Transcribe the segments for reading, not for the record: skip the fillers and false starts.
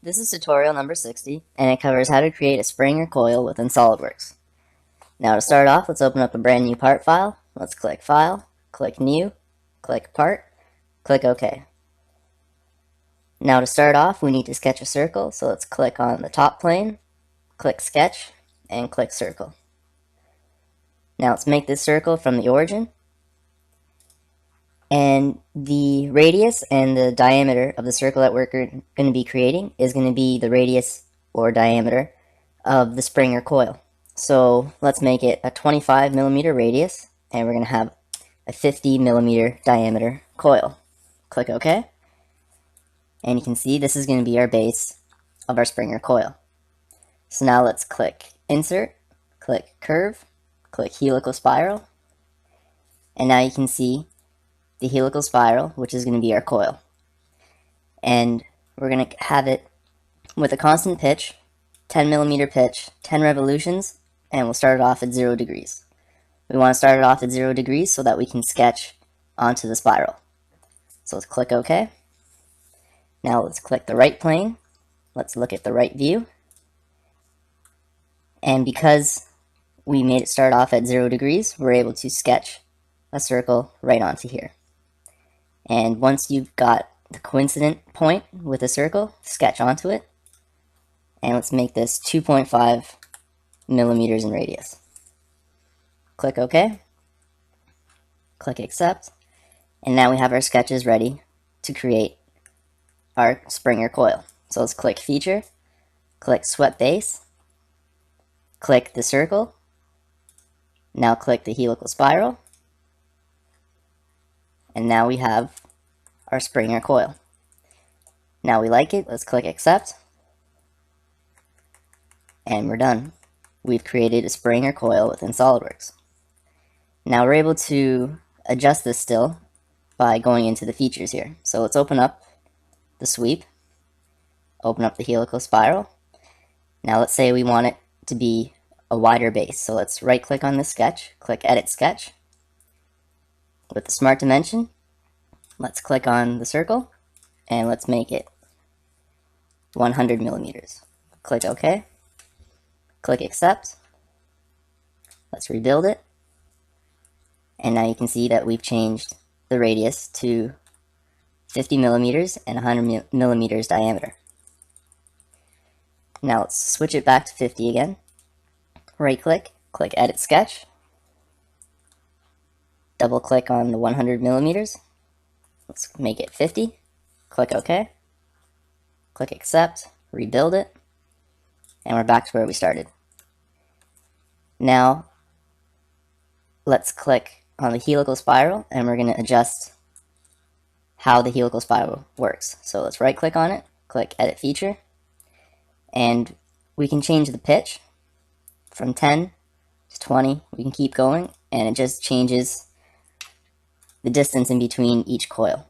This is tutorial number 60, and it covers how to create a spring or coil within SolidWorks. Now to start off, let's open up a brand new part file. Let's click File, click New, click Part, click OK. Now to start off, we need to sketch a circle, so let's click on the top plane, click Sketch, and click Circle. Now let's make this circle from the origin, and the radius and the diameter of the circle that we're going to be creating is going to be the radius or diameter of the spring or coil. So let's make it a 25 millimeter radius, and we're going to have a 50 millimeter diameter coil. Click OK. And you can see this is going to be our base of our spring or coil. So now let's click Insert, click Curve, click Helical Spiral, and now you can see the helical spiral, which is going to be our coil. And we're going to have it with a constant pitch, 10 millimeter pitch, 10 revolutions, and we'll start it off at 0 degrees. We want to start it off at 0 degrees so that we can sketch onto the spiral. So let's click OK. Now let's click the right plane. Let's look at the right view. And because we made it start off at 0 degrees, we're able to sketch a circle right onto here. And once you've got the coincident point with a circle, sketch onto it. And let's make this 2.5 millimeters in radius. Click OK. Click Accept. And now we have our sketches ready to create our spring or coil. So let's click Feature, click Swept Base, click the circle, now click the helical spiral, and now we have our spring or coil. Now we like it, let's click Accept, and we're done. We've created a spring or coil within SolidWorks. Now we're able to adjust this still by going into the features here. So let's open up the sweep, open up the helical spiral. Now let's say we want it to be a wider base. So let's right click on the sketch, click Edit Sketch. With the Smart Dimension, let's click on the circle and let's make it 100 millimeters. Click OK. Click Accept. Let's rebuild it. And now you can see that we've changed the radius to 50 millimeters and 100 millimeters diameter. Now let's switch it back to 50 again. Right click, click Edit Sketch. Double click on the 100 millimeters. Let's make it 50. Click OK. Click Accept, rebuild it, and we're back to where we started. Now let's click on the helical spiral, and we're going to adjust how the helical spiral works. So let's right click on it, click Edit Feature, and we can change the pitch from 10 to 20. We can keep going, and it just changes the distance in between each coil.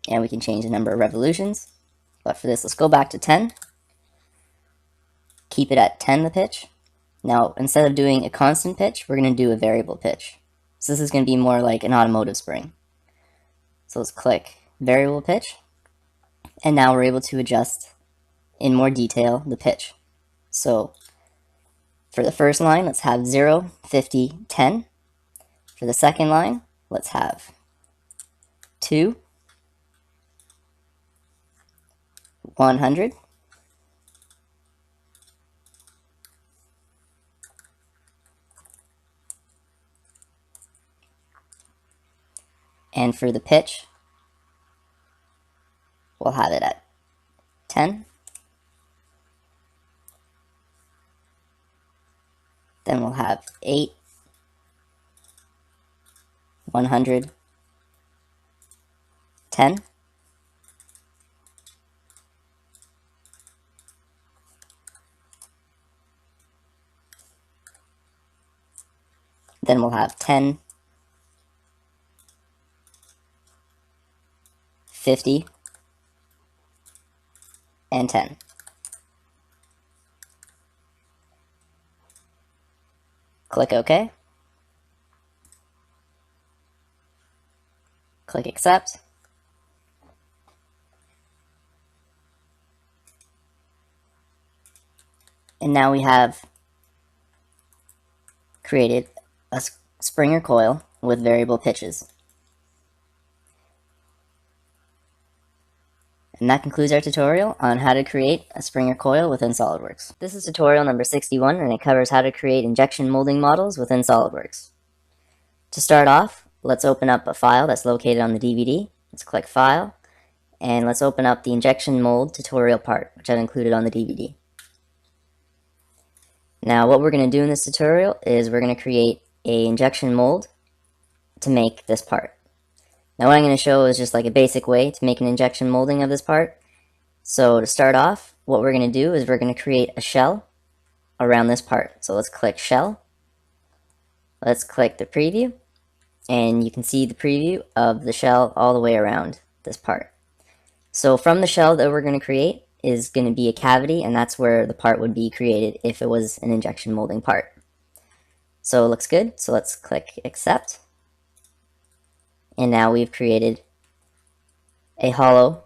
And we can change the number of revolutions. But for this, let's go back to 10. Keep it at 10, the pitch. Now, instead of doing a constant pitch, we're going to do a variable pitch. So this is going to be more like an automotive spring. So let's click variable pitch. And now we're able to adjust in more detail the pitch. So for the first line, let's have 0, 50, 10. For the second line, let's have 2, 100, and for the pitch, we'll have it at 10. Then we'll have 8, 100, 10. Then we'll have 10, 50, and 10. Click OK. Click Accept. And now we have created a Springer coil with variable pitches. And that concludes our tutorial on how to create a Springer coil within SolidWorks. This is tutorial number 61, and it covers how to create injection molding models within SolidWorks. To start off, let's open up a file that's located on the DVD. Let's click File, and let's open up the injection mold tutorial part, which I've included on the DVD. Now what we're going to do in this tutorial is we're going to create an injection mold to make this part. Now what I'm going to show is just like a basic way to make an injection molding of this part. So to start off, what we're going to do is we're going to create a shell around this part. So let's click Shell. Let's click the preview, and you can see the preview of the shell all the way around this part. So from the shell that we're going to create is going to be a cavity, and that's where the part would be created if it was an injection molding part. So it looks good, so let's click Accept. And now we've created a hollow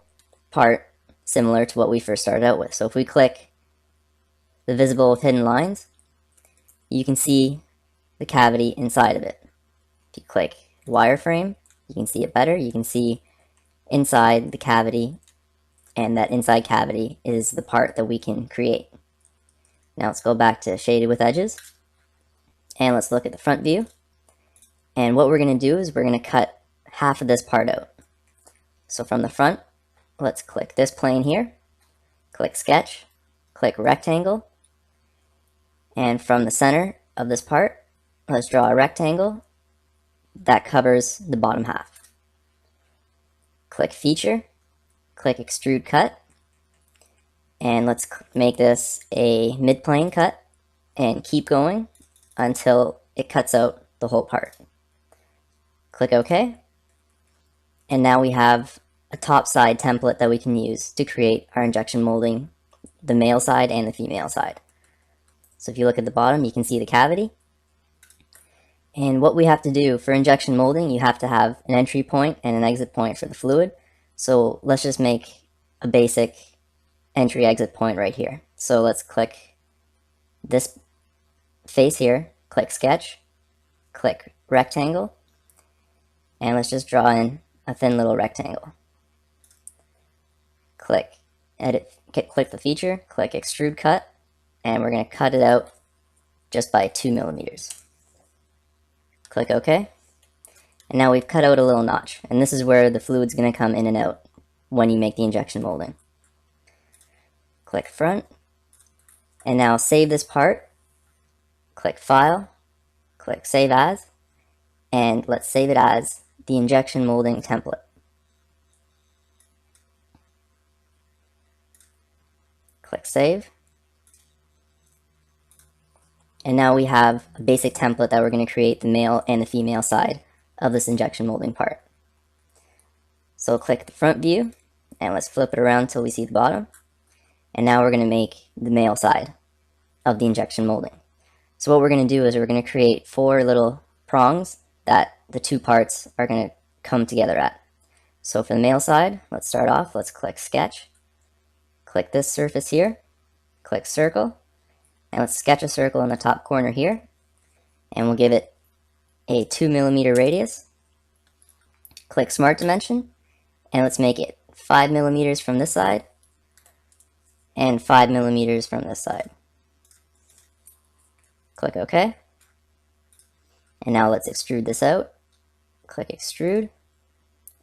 part similar to what we first started out with. So if we click the visible with hidden lines, you can see the cavity inside of it. If you click wireframe, you can see it better. You can see inside the cavity, and that inside cavity is the part that we can create. Now let's go back to shaded with edges, and let's look at the front view. And what we're going to do is we're going to cut half of this part out. So from the front, let's click this plane here, click Sketch, click Rectangle, and from the center of this part, let's draw a rectangle that covers the bottom half. Click Feature, click Extrude Cut, and let's make this a mid-plane cut, and keep going until it cuts out the whole part. Click OK. And now we have a top side template that we can use to create our injection molding, the male side and the female side. So if you look at the bottom, you can see the cavity. And what we have to do for injection molding, you have to have an entry point and an exit point for the fluid. So let's just make a basic entry exit point right here. So let's click this face here, click Sketch, click Rectangle, and let's just draw in a thin little rectangle. Click Edit, click the feature, click Extrude Cut, and we're going to cut it out just by 2 millimeters. Click OK. And now we've cut out a little notch, and this is where the fluid's going to come in and out when you make the injection molding. Click Front, and now save this part. Click File, click Save As, and let's save it as the injection molding template. Click Save. And now we have a basic template that we're going to create the male and the female side of this injection molding part. So click the front view, and let's flip it around until we see the bottom. And now we're going to make the male side of the injection molding. So what we're going to do is we're going to create 4 little prongs that the 2 parts are going to come together at. So for the male side, let's start off, let's click Sketch, click this surface here, click Circle, and let's sketch a circle in the top corner here, and we'll give it a 2 millimeter radius. Click Smart Dimension, and let's make it 5 millimeters from this side, and 5 millimeters from this side. Click OK. And now let's extrude this out. Click Extrude,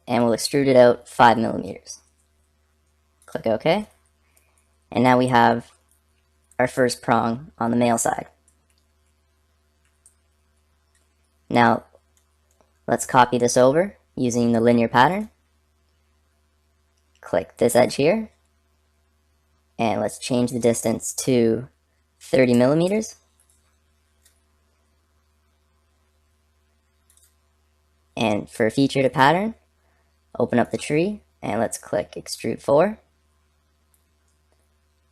and we'll extrude it out 5 millimeters. Click OK. And now we have our first prong on the male side. Now let's copy this over using the linear pattern. Click this edge here, and let's change the distance to 30 millimeters. And for feature to pattern, open up the tree, and let's click Extrude 4.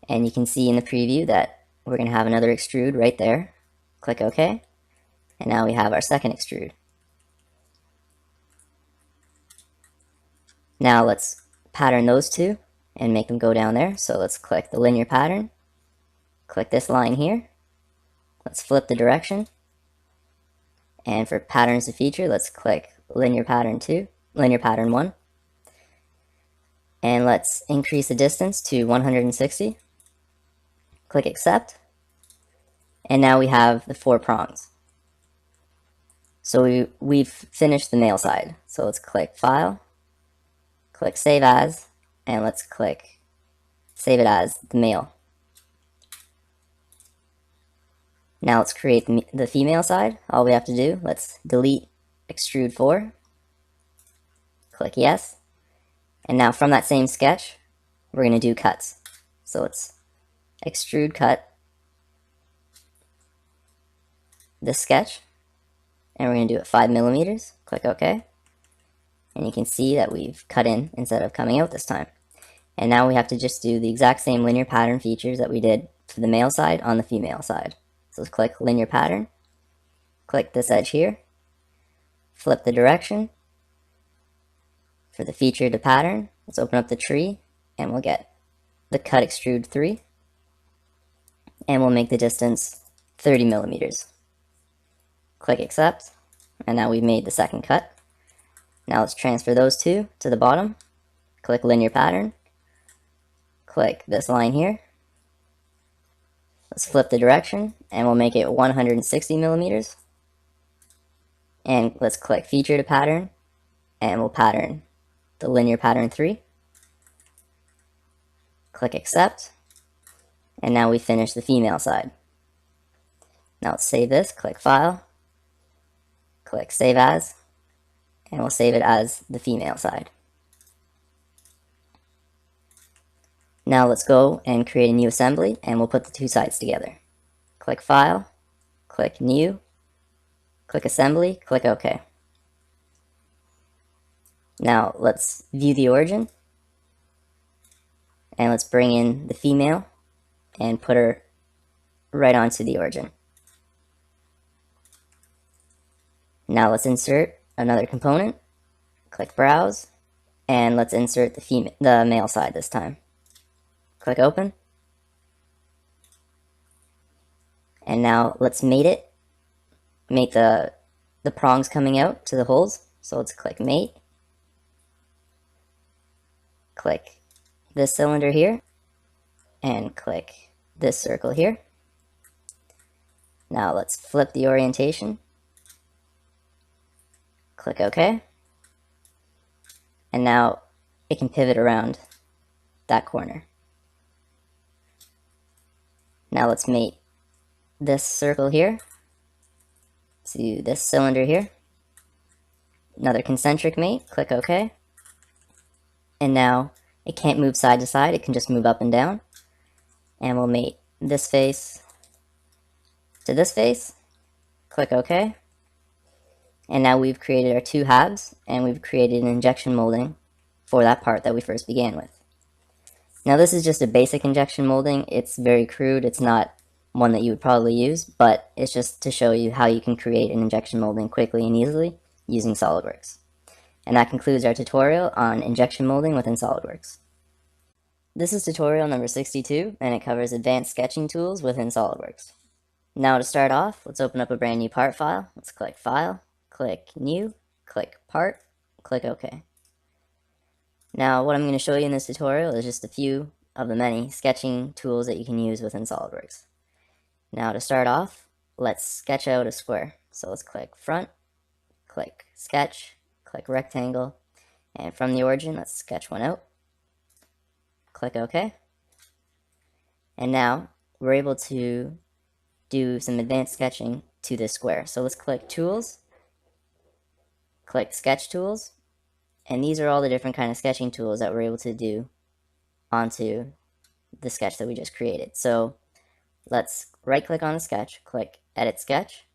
And you can see in the preview that we're going to have another extrude right there. Click OK. And now we have our second extrude. Now let's pattern those two and make them go down there. So let's click the linear pattern, click this line here. Let's flip the direction. And for patterns to feature, let's click linear pattern 1. And let's increase the distance to 160. Click accept. And now we have the 4 prongs. So we've finished the male side. So let's click File, click Save As, and let's click Save it as the male. Now let's create the female side. All we have to do, let's delete Extrude 4, click Yes, and now from that same sketch, we're going to do cuts. So let's extrude cut this sketch, and we're going to do it 5 millimeters. Click OK. And you can see that we've cut in instead of coming out this time. And now we have to just do the exact same linear pattern features that we did for the male side on the female side. So let's click linear pattern, click this edge here, flip the direction. For the feature to pattern, let's open up the tree, and we'll get the cut extrude 3, and we'll make the distance 30 millimeters. Click accept, and now we've made the second cut. Now let's transfer those two to the bottom. Click linear pattern, click this line here. Let's flip the direction, and we'll make it 160 millimeters. And let's click feature to pattern, and we'll pattern the linear pattern 3. Click accept, and now we finish the female side. Now let's save this, click File, click Save As, and we'll save it as the female side. Now let's go and create a new assembly, and we'll put the two sides together. Click File, click New, click Assembly, click OK. Now let's view the origin, and let's bring in the female and put her right onto the origin. Now let's insert another component, click Browse, and let's insert the male side this time. Click Open, and now let's mate the prongs coming out to the holes. So let's click Mate, click this cylinder here, and click this circle here. Now let's flip the orientation, click OK, and now it can pivot around that corner. Now let's mate this circle here to this cylinder here. Another concentric mate, click OK. And now it can't move side to side, it can just move up and down. And we'll mate this face to this face, click OK. And now we've created our two halves, and we've created an injection molding for that part that we first began with. Now this is just a basic injection molding. It's very crude. It's not one that you would probably use, but it's just to show you how you can create an injection molding quickly and easily using SolidWorks. And that concludes our tutorial on injection molding within SolidWorks. This is tutorial number 62, and it covers advanced sketching tools within SolidWorks. Now to start off, let's open up a brand new part file. Let's click File, click New, click Part, click OK. Now what I'm going to show you in this tutorial is just a few of the many sketching tools that you can use within SolidWorks. Now to start off, let's sketch out a square. So let's click Front, click Sketch, click Rectangle, and from the origin, let's sketch one out. Click OK. And now we're able to do some advanced sketching to this square. So let's click Tools, click Sketch Tools, and these are all the different kind of sketching tools that we're able to do onto the sketch that we just created. So let's right click on the sketch, click Edit Sketch,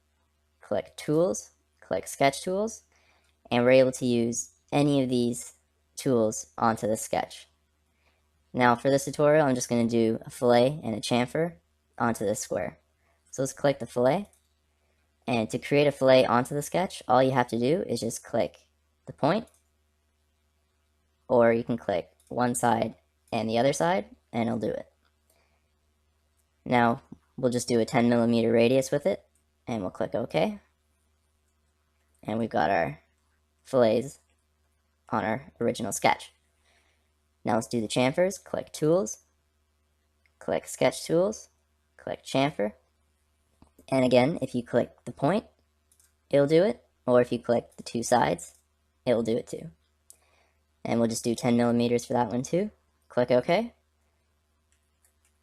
click Tools, click Sketch Tools, and we're able to use any of these tools onto the sketch. Now for this tutorial, I'm just going to do a fillet and a chamfer onto this square. So let's click the fillet, and to create a fillet onto the sketch, all you have to do is just click the point, or you can click one side and the other side, and it'll do it. Now, we'll just do a 10mm radius with it, and we'll click OK. And we've got our fillets on our original sketch. Now let's do the chamfers. Click Tools, click Sketch Tools, click Chamfer, and again, if you click the point, it'll do it, or if you click the two sides, it'll do it too. And we'll just do 10mm for that one too. Click OK.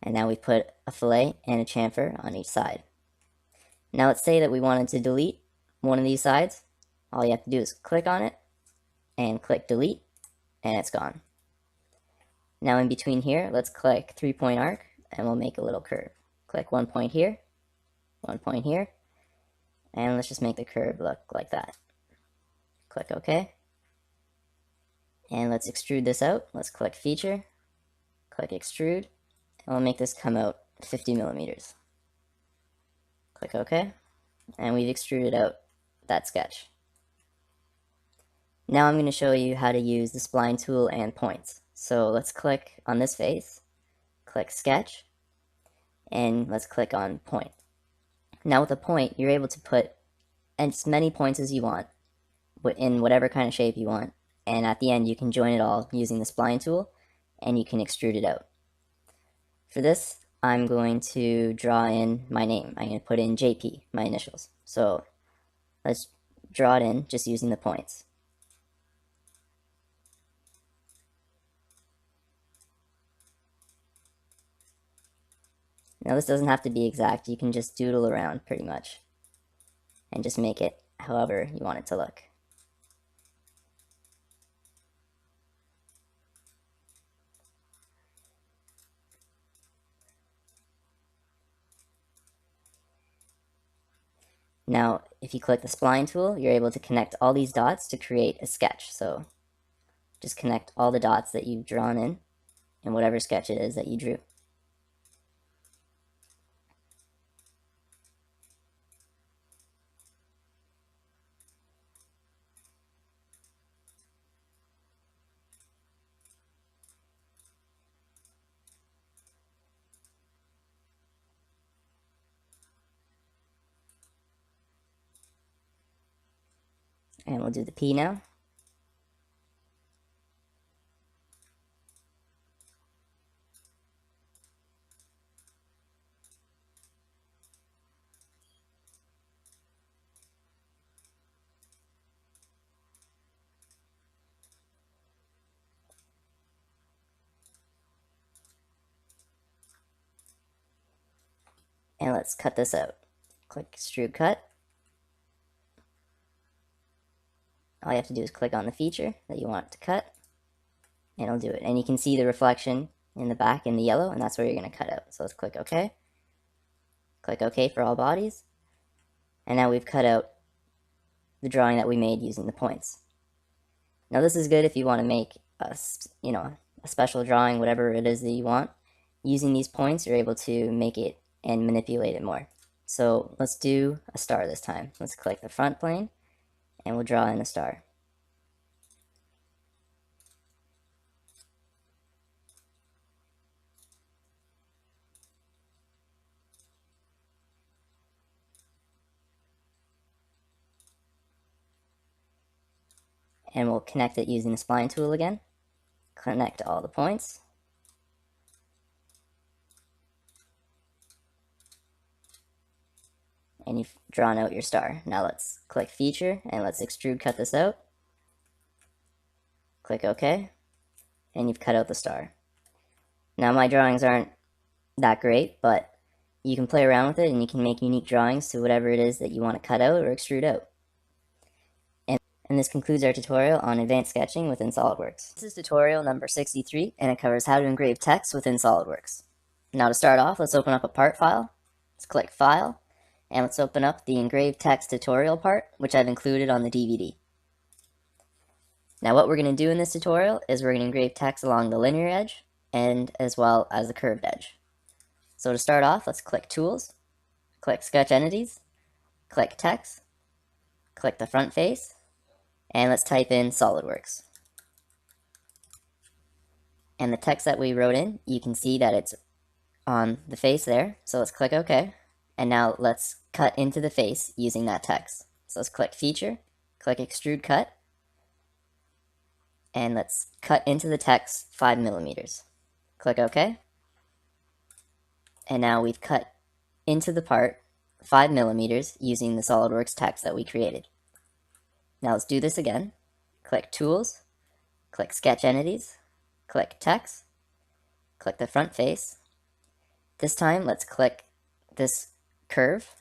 And now we put a fillet and a chamfer on each side. Now let's say that we wanted to delete one of these sides. All you have to do is click on it and click delete, and it's gone. Now in between here, let's click 3-point arc, and we'll make a little curve. Click 1 point here, 1 point here, and let's just make the curve look like that. Click OK. And let's extrude this out. Let's click Feature, click Extrude, and we'll make this come out 50mm. Click OK, and we've extruded out that sketch. Now I'm going to show you how to use the spline tool and points. So let's click on this face, click Sketch, and let's click on Point. Now with a point, you're able to put as many points as you want in whatever kind of shape you want, and at the end you can join it all using the spline tool, and you can extrude it out. For this, I'm going to draw in my name. I'm going to put in JP, my initials. So let's draw it in just using the points. Now this doesn't have to be exact, you can just doodle around pretty much and just make it however you want it to look. Now if you click the spline tool, you're able to connect all these dots to create a sketch. So just connect all the dots that you've drawn in whatever sketch it is that you drew. And we'll do the P now. And let's cut this out. Click Extrude Cut. All you have to do is click on the feature that you want to cut, and it'll do it. And you can see the reflection in the back in the yellow, and that's where you're going to cut out. So let's click OK. Click OK for all bodies. And now we've cut out the drawing that we made using the points. Now this is good if you want to make a special drawing, whatever it is that you want. Using these points, you're able to make it and manipulate it more. So let's do a star this time. Let's click the front plane, and we'll draw in a star. And we'll connect it using the spline tool again. Connect all the points. And you've drawn out your star. Now let's click Feature, and let's extrude cut this out. Click OK, and you've cut out the star. Now my drawings aren't that great, but you can play around with it, and you can make unique drawings to whatever it is that you want to cut out or extrude out. And this concludes our tutorial on advanced sketching within SolidWorks. This is tutorial number 63, and it covers how to engrave text within SolidWorks. Now to start off, let's open up a part file. Let's click File, and let's open up the Engrave Text tutorial part, which I've included on the DVD. Now what we're going to do in this tutorial is we're going to engrave text along the linear edge, and as well as the curved edge. So to start off, let's click Tools, click Sketch Entities, click Text, click the front face, and let's type in SolidWorks. And the text that we wrote in, you can see that it's on the face there, so let's click OK. And now let's cut into the face using that text. So let's click Feature, click Extrude Cut, and let's cut into the text 5 millimeters. Click OK. And now we've cut into the part 5 millimeters using the SolidWorks text that we created. Now let's do this again. Click Tools, click Sketch Entities, click Text, click the front face. This time let's click this curve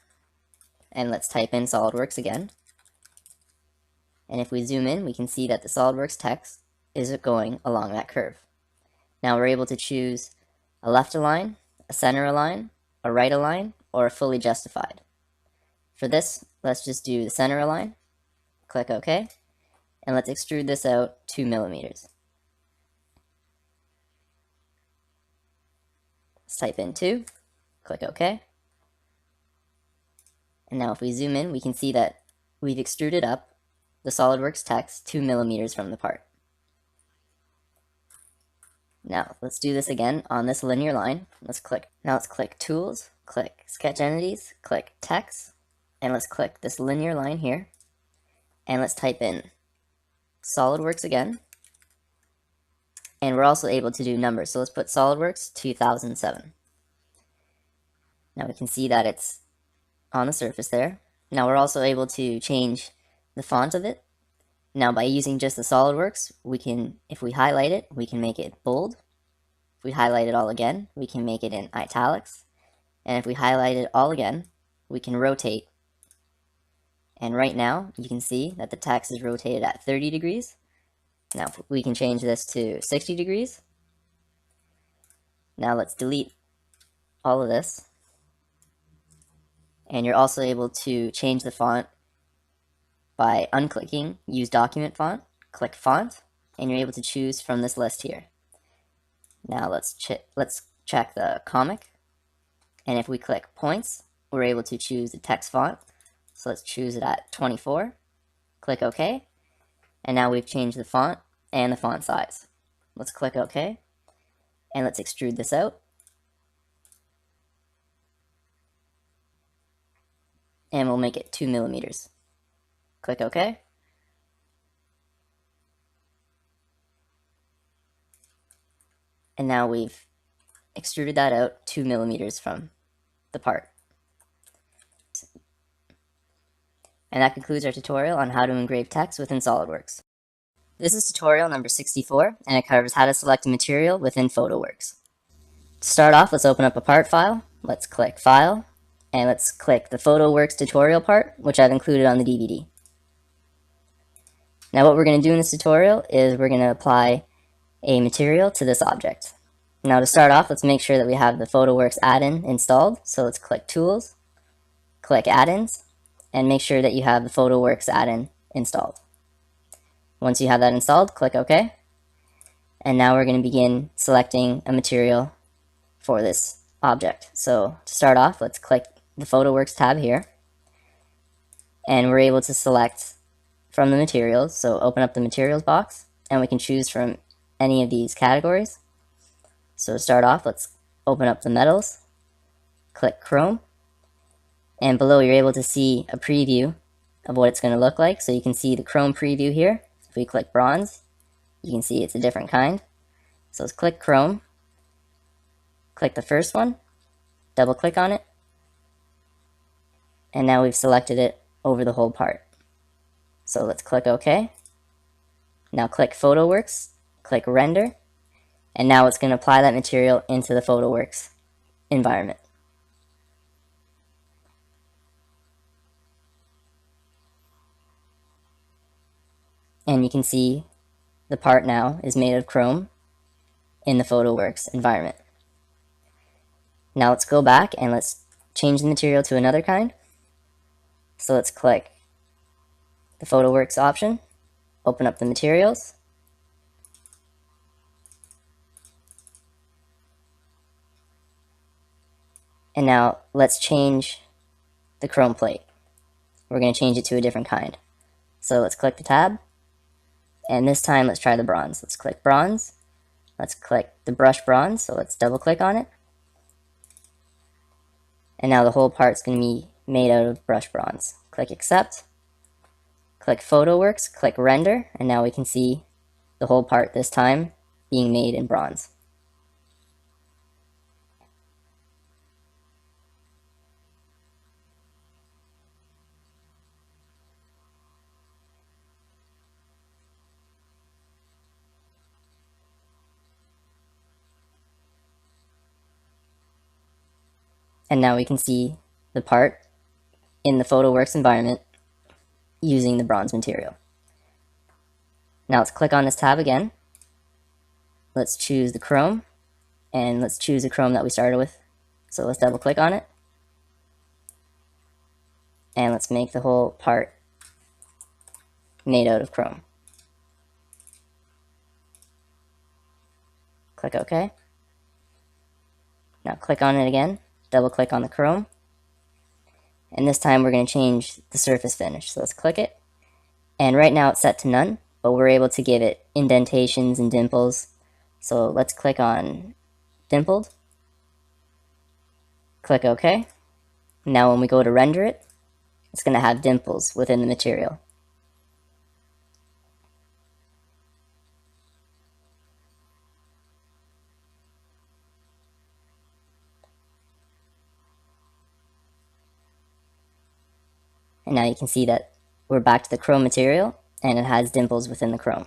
and let's type in SolidWorks again. And if we zoom in, we can see that the SolidWorks text is going along that curve. Now we're able to choose a left align, a center align, a right align, or a fully justified. For this, let's just do the center align, click OK, and let's extrude this out 2 millimeters. Let's type in 2, click OK. And now if we zoom in, we can see that we've extruded up the SolidWorks text 2 millimeters from the part. Now let's do this again on this linear line. Let's click Tools, click Sketch Entities, click Text, and let's click this linear line here. And let's type in SolidWorks again. And we're also able to do numbers. So let's put SolidWorks 2007. Now we can see that it's on the surface there. Now we're also able to change the font of it. Now by using just the SolidWorks, we can, if we highlight it, we can make it bold. If we highlight it all again, we can make it in italics. And if we highlight it all again, we can rotate. And right now, you can see that the text is rotated at 30 degrees. Now we can change this to 60 degrees. Now let's delete all of this. And you're also able to change the font by unclicking Use Document Font, click Font, and you're able to choose from this list here. Now let's check the comic, and if we click Points, we're able to choose the text font. So let's choose it at 24, click OK, and now we've changed the font and the font size. Let's click OK, and let's extrude this out. And we'll make it 2 millimeters. Click OK. And now we've extruded that out 2 millimeters from the part. And that concludes our tutorial on how to engrave text within SolidWorks. This is tutorial number 64, and it covers how to select a material within PhotoWorks. To start off, let's open up a part file. Let's click File, and let's click the PhotoWorks tutorial part, which I've included on the DVD. Now what we're going to do in this tutorial is we're going to apply a material to this object. Now to start off, let's make sure that we have the PhotoWorks add-in installed. So let's click Tools, click Add-ins, and make sure that you have the PhotoWorks add-in installed. Once you have that installed, click OK. And now we're going to begin selecting a material for this object. So to start off, let's click the PhotoWorks tab here. And we're able to select from the materials. So open up the materials box, and we can choose from any of these categories. So to start off, let's open up the metals, click Chrome, and below you're able to see a preview of what it's going to look like. So you can see the Chrome preview here. If we click bronze, you can see it's a different kind. So let's click Chrome, click the first one, double click on it, and now we've selected it over the whole part. So let's click OK. Now click PhotoWorks, click Render, and now it's going to apply that material into the PhotoWorks environment. And you can see the part now is made of chrome in the PhotoWorks environment. Now let's go back and let's change the material to another kind. So let's click the PhotoWorks option, open up the materials, and now let's change the chrome plate. We're going to change it to a different kind. So let's click the tab, and this time let's try the bronze. Let's click bronze, let's click the brush bronze, so let's double click on it, And now the whole part's going to be made out of brushed bronze. Click Accept, click PhotoWorks, click Render, and now we can see the whole part this time being made in bronze. And now we can see the part in the PhotoWorks environment using the bronze material. Now let's click on this tab again. Let's choose the chrome, and let's choose the chrome that we started with. So let's double click on it, and let's make the whole part made out of chrome. Click OK. Now click on it again, double click on the chrome, and this time we're going to change the surface finish. So let's click it, and right now it's set to none, but we're able to give it indentations and dimples. So let's click on dimpled, click OK. Now when we go to render it, it's going to have dimples within the material. And now you can see that we're back to the chrome material, and it has dimples within the chrome.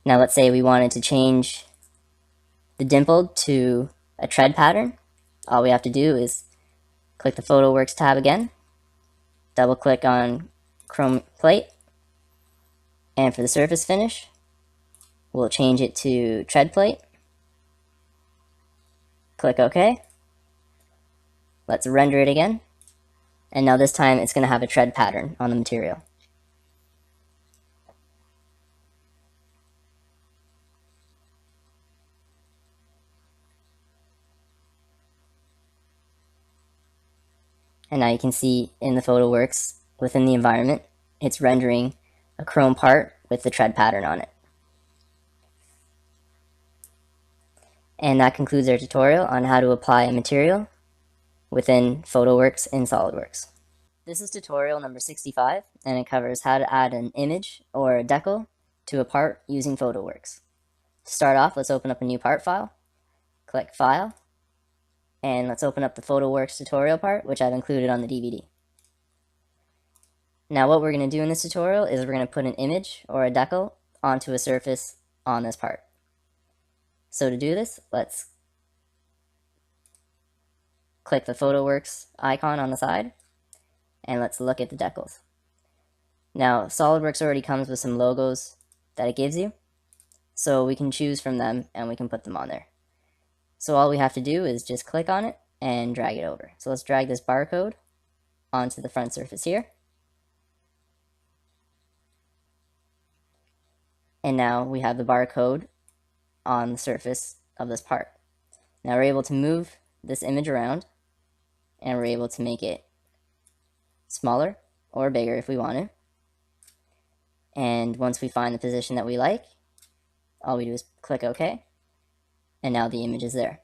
Now let's say we wanted to change the dimpled to a tread pattern. All we have to do is click the PhotoWorks tab again, double click on chrome plate, and for the surface finish, we'll change it to tread plate. Click OK. Let's render it again. And now this time it's going to have a tread pattern on the material. And now you can see in the PhotoWorks, within the environment, it's rendering a chrome part with the tread pattern on it. And that concludes our tutorial on how to apply a material within PhotoWorks in SolidWorks. This is tutorial number 65, and it covers how to add an image or a decal to a part using PhotoWorks. To start off, let's open up a new part file, click File, and let's open up the PhotoWorks tutorial part, which I've included on the DVD. Now what we're going to do in this tutorial is we're going to put an image or a decal onto a surface on this part. So to do this, let's click the PhotoWorks icon on the side, and let's look at the decals. Now SolidWorks already comes with some logos that it gives you, so we can choose from them and we can put them on there. So all we have to do is just click on it and drag it over. So let's drag this barcode onto the front surface here. And now we have the barcode on the surface of this part. Now we're able to move this image around, and we're able to make it smaller or bigger if we want to. And once we find the position that we like, all we do is click OK, and now the image is there.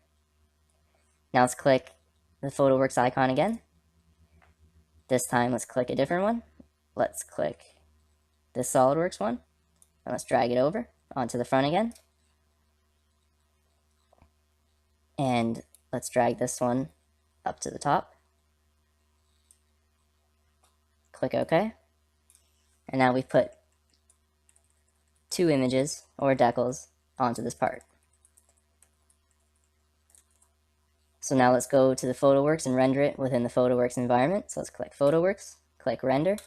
Now let's click the PhotoWorks icon again. This time let's click a different one. Let's click this SolidWorks one, and let's drag it over onto the front again. And let's drag this one up to the top. Click OK. And now we've put two images or decals onto this part. So now let's go to the PhotoWorks and render it within the PhotoWorks environment. So let's click PhotoWorks, click Render,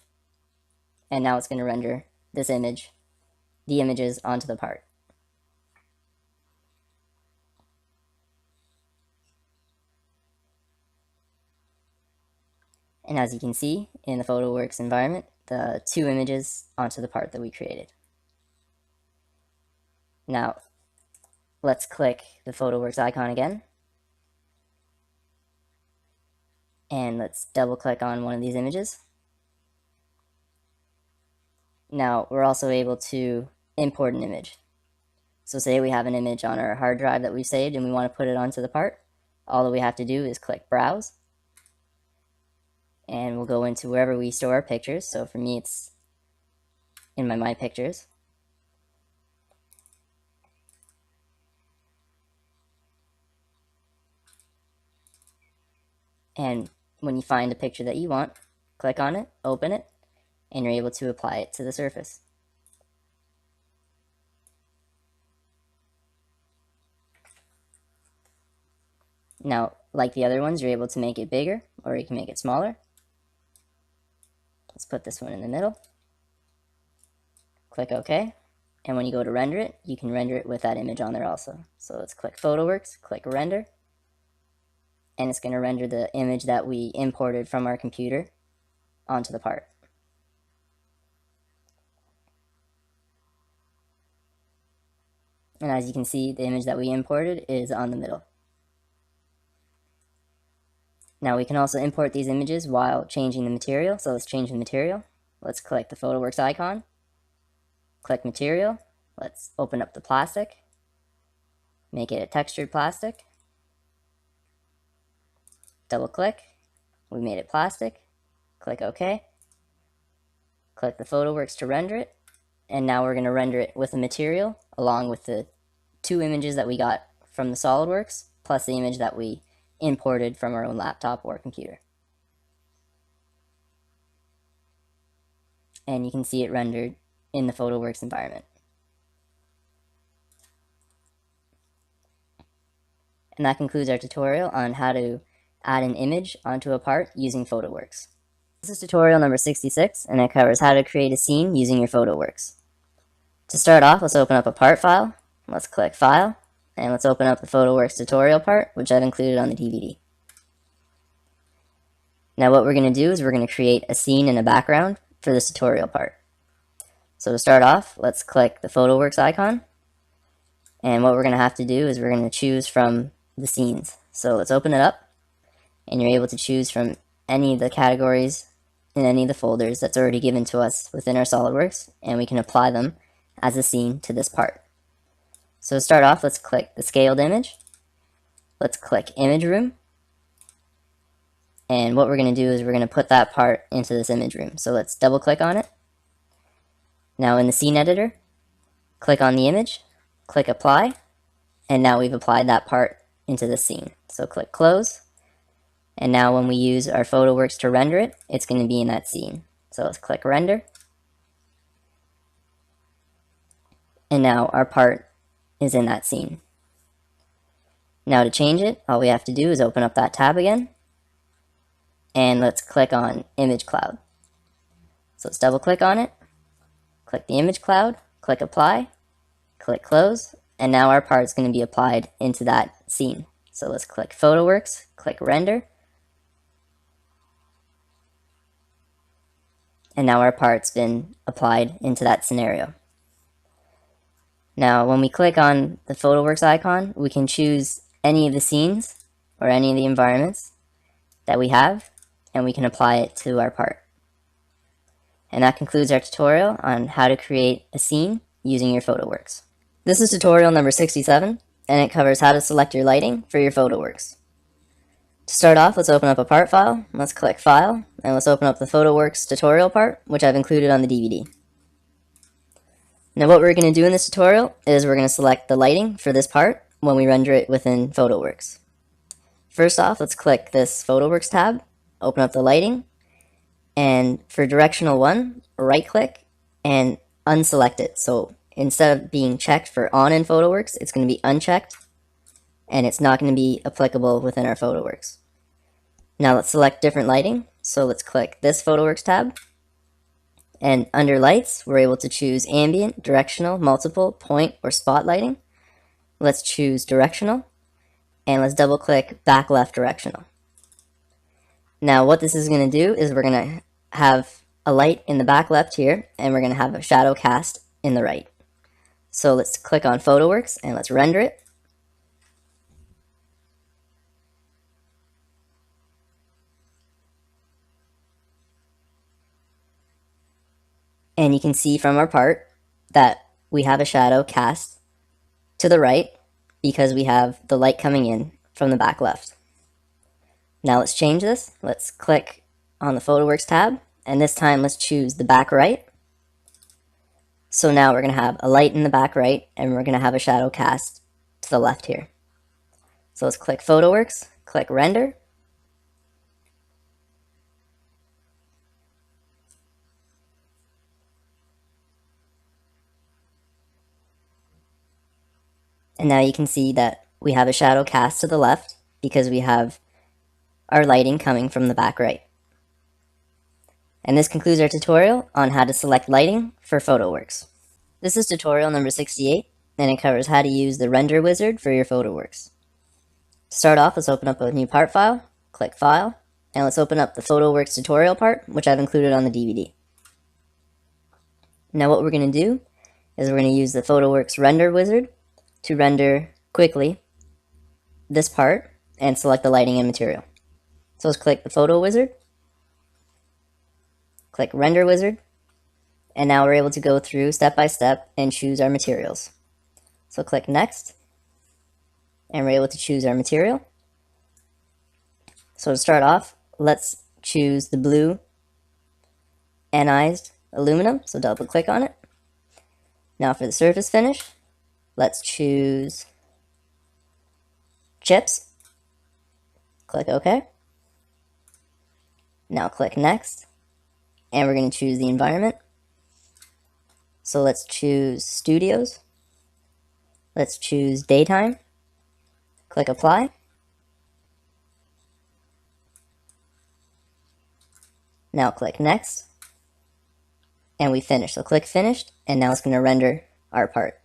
and now it's going to render this image, the images onto the part. And as you can see in the PhotoWorks environment, the two images onto the part that we created. Now let's click the PhotoWorks icon again, and let's double click on one of these images. Now we're also able to import an image. So say we have an image on our hard drive that we've saved and we want to put it onto the part. All that we have to do is click Browse, and we'll go into wherever we store our pictures. So for me, it's in my Pictures. And when you find a picture that you want, click on it, open it, and you're able to apply it to the surface. Now, like the other ones, you're able to make it bigger, or you can make it smaller. Let's put this one in the middle. Click OK. And when you go to render it, you can render it with that image on there also. So let's click PhotoWorks, click Render, and it's going to render the image that we imported from our computer onto the part. And as you can see, the image that we imported is on the middle. Now we can also import these images while changing the material. So let's change the material. Let's click the PhotoWorks icon, click Material, let's open up the plastic, make it a textured plastic, double click, we made it plastic, click OK, click the PhotoWorks to render it, and now we're going to render it with the material along with the 2 images that we got from the SolidWorks plus the image that we imported from our own laptop or computer. And you can see it rendered in the PhotoWorks environment. And that concludes our tutorial on how to add an image onto a part using PhotoWorks. This is tutorial number 66, and it covers how to create a scene using your PhotoWorks. To start off, let's open up a part file. Let's click File, and let's open up the PhotoWorks tutorial part, which I've included on the DVD. Now what we're going to do is we're going to create a scene and a background for this tutorial part. So to start off, let's click the PhotoWorks icon, and what we're going to have to do is we're going to choose from the scenes. So let's open it up, and you're able to choose from any of the categories in any of the folders that's already given to us within our SolidWorks, and we can apply them as a scene to this part. So to start off, let's click the scaled image, let's click Image Room, and what we're going to do is we're going to put that part into this image room. So let's double click on it. Now in the scene editor, click on the image, click Apply, and now we've applied that part into the scene. So click Close, and now when we use our PhotoWorks to render it, it's going to be in that scene. So let's click Render, and now our part is in that scene. Now to change it, all we have to do is open up that tab again, and let's click on Image Cloud. So let's double click on it, click the image cloud, click Apply, click Close, and now our part is going to be applied into that scene. So let's click PhotoWorks, click Render, and now our part's been applied into that scenario. Now when we click on the PhotoWorks icon, we can choose any of the scenes or any of the environments that we have, and we can apply it to our part. And that concludes our tutorial on how to create a scene using your PhotoWorks. This is tutorial number 67, and it covers how to select your lighting for your PhotoWorks. To start off, let's open up a part file, let's click File, and let's open up the PhotoWorks tutorial part, which I've included on the DVD. Now what we're going to do in this tutorial is we're going to select the lighting for this part when we render it within PhotoWorks. First off, let's click this PhotoWorks tab, open up the lighting, and for directional 1, right click and unselect it. So instead of being checked for on in PhotoWorks, it's going to be unchecked, and it's not going to be applicable within our PhotoWorks. Now let's select different lighting. So let's click this PhotoWorks tab, and under lights, we're able to choose ambient, directional, multiple, point, or spot lighting. Let's choose directional, and let's double click back left directional. Now what this is going to do is we're going to have a light in the back left here, and we're going to have a shadow cast in the right. So let's click on PhotoWorks and let's render it. And you can see from our part that we have a shadow cast to the right because we have the light coming in from the back left. Now let's change this. Let's click on the PhotoWorks tab, and this time let's choose the back right. So now we're going to have a light in the back right, and we're going to have a shadow cast to the left here. So let's click PhotoWorks, click Render, and now you can see that we have a shadow cast to the left because we have our lighting coming from the back right. And this concludes our tutorial on how to select lighting for PhotoWorks. This is tutorial number 68, and it covers how to use the render wizard for your PhotoWorks. To start off, let's open up a new part file, click File, and let's open up the PhotoWorks tutorial part, which I've included on the DVD. Now what we're going to do is we're going to use the PhotoWorks render wizard to render quickly this part and select the lighting and material. So let's click the photo wizard, click render wizard, and now we're able to go through step by step and choose our materials. So click next, and we're able to choose our material. So to start off, let's choose the blue anodized aluminum, so double click on it. Now for the surface finish, let's choose chips, click OK. Now click next, and we're going to choose the environment. So let's choose studios, let's choose daytime, click apply. Now click next, and we finish. So click finished, and now it's going to render our part.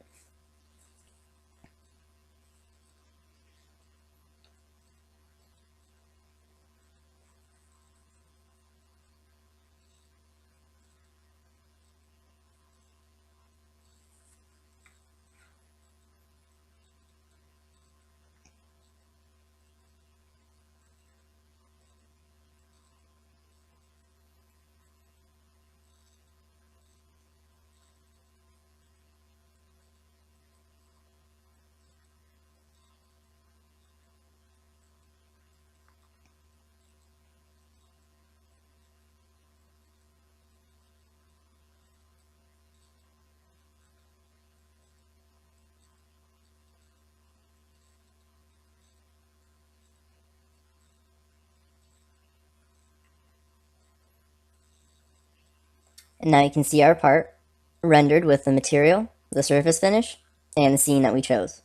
And now you can see our part rendered with the material, the surface finish, and the scene that we chose.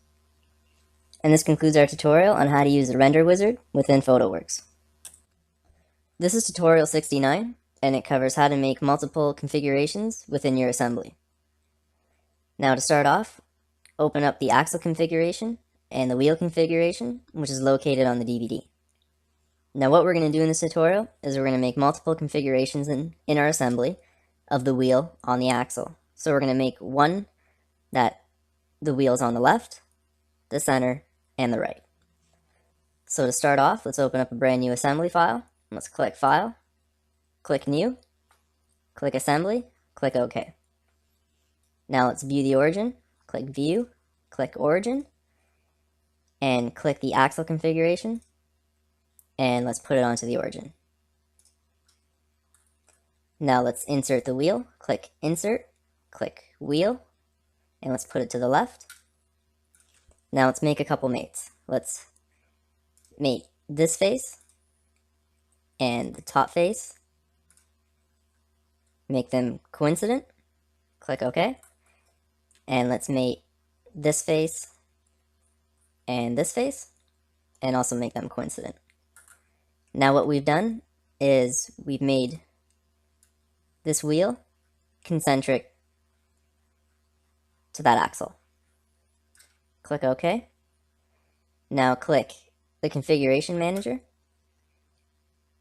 And this concludes our tutorial on how to use the render wizard within PhotoWorks. This is tutorial 69, and it covers how to make multiple configurations within your assembly. Now to start off, open up the axle configuration and the wheel configuration, which is located on the DVD. Now what we're going to do in this tutorial is we're going to make multiple configurations in our assembly of the wheel on the axle. So we're going to make one that the wheel is on the left, the center, and the right. So to start off, let's open up a brand new assembly file. Let's click File, click New, click Assembly, click OK. Now let's view the origin, click View, click Origin, and click the axle configuration, and let's put it onto the origin. Now let's insert the wheel, click Insert, click Wheel, and let's put it to the left. Now let's make a couple mates. Let's mate this face and the top face, make them coincident, click OK, and let's mate this face and this face, and also make them coincident. Now what we've done is we've made this wheel concentric to that axle. Click OK. Now click the Configuration Manager,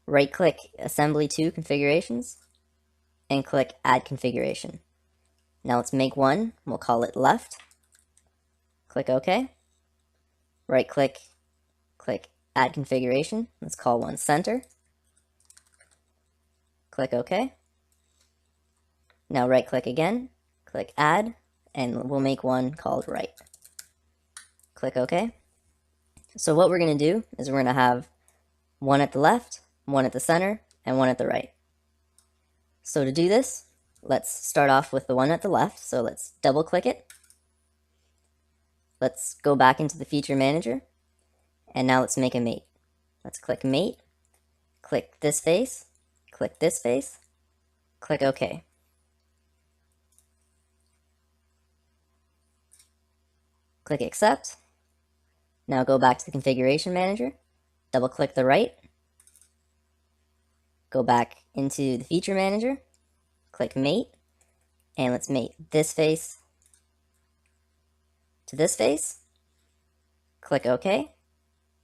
right-click Assembly to Configurations, and click Add Configuration. Now let's make one, we'll call it Left. Click OK. Right-click, click Add Configuration, let's call one Center. Click OK. Now right-click again, click Add, and we'll make one called Right. click OK. So what we're going to do is we're going to have one at the left, one at the center, and one at the right. So to do this, let's start off with the one at the left. So let's double click it. Let's go back into the feature manager, and now let's make a mate. Let's click mate, click this face, click OK. Click accept. Now go back to the configuration manager, double click the right, go back into the feature manager, click mate, and let's mate this face to this face, click OK,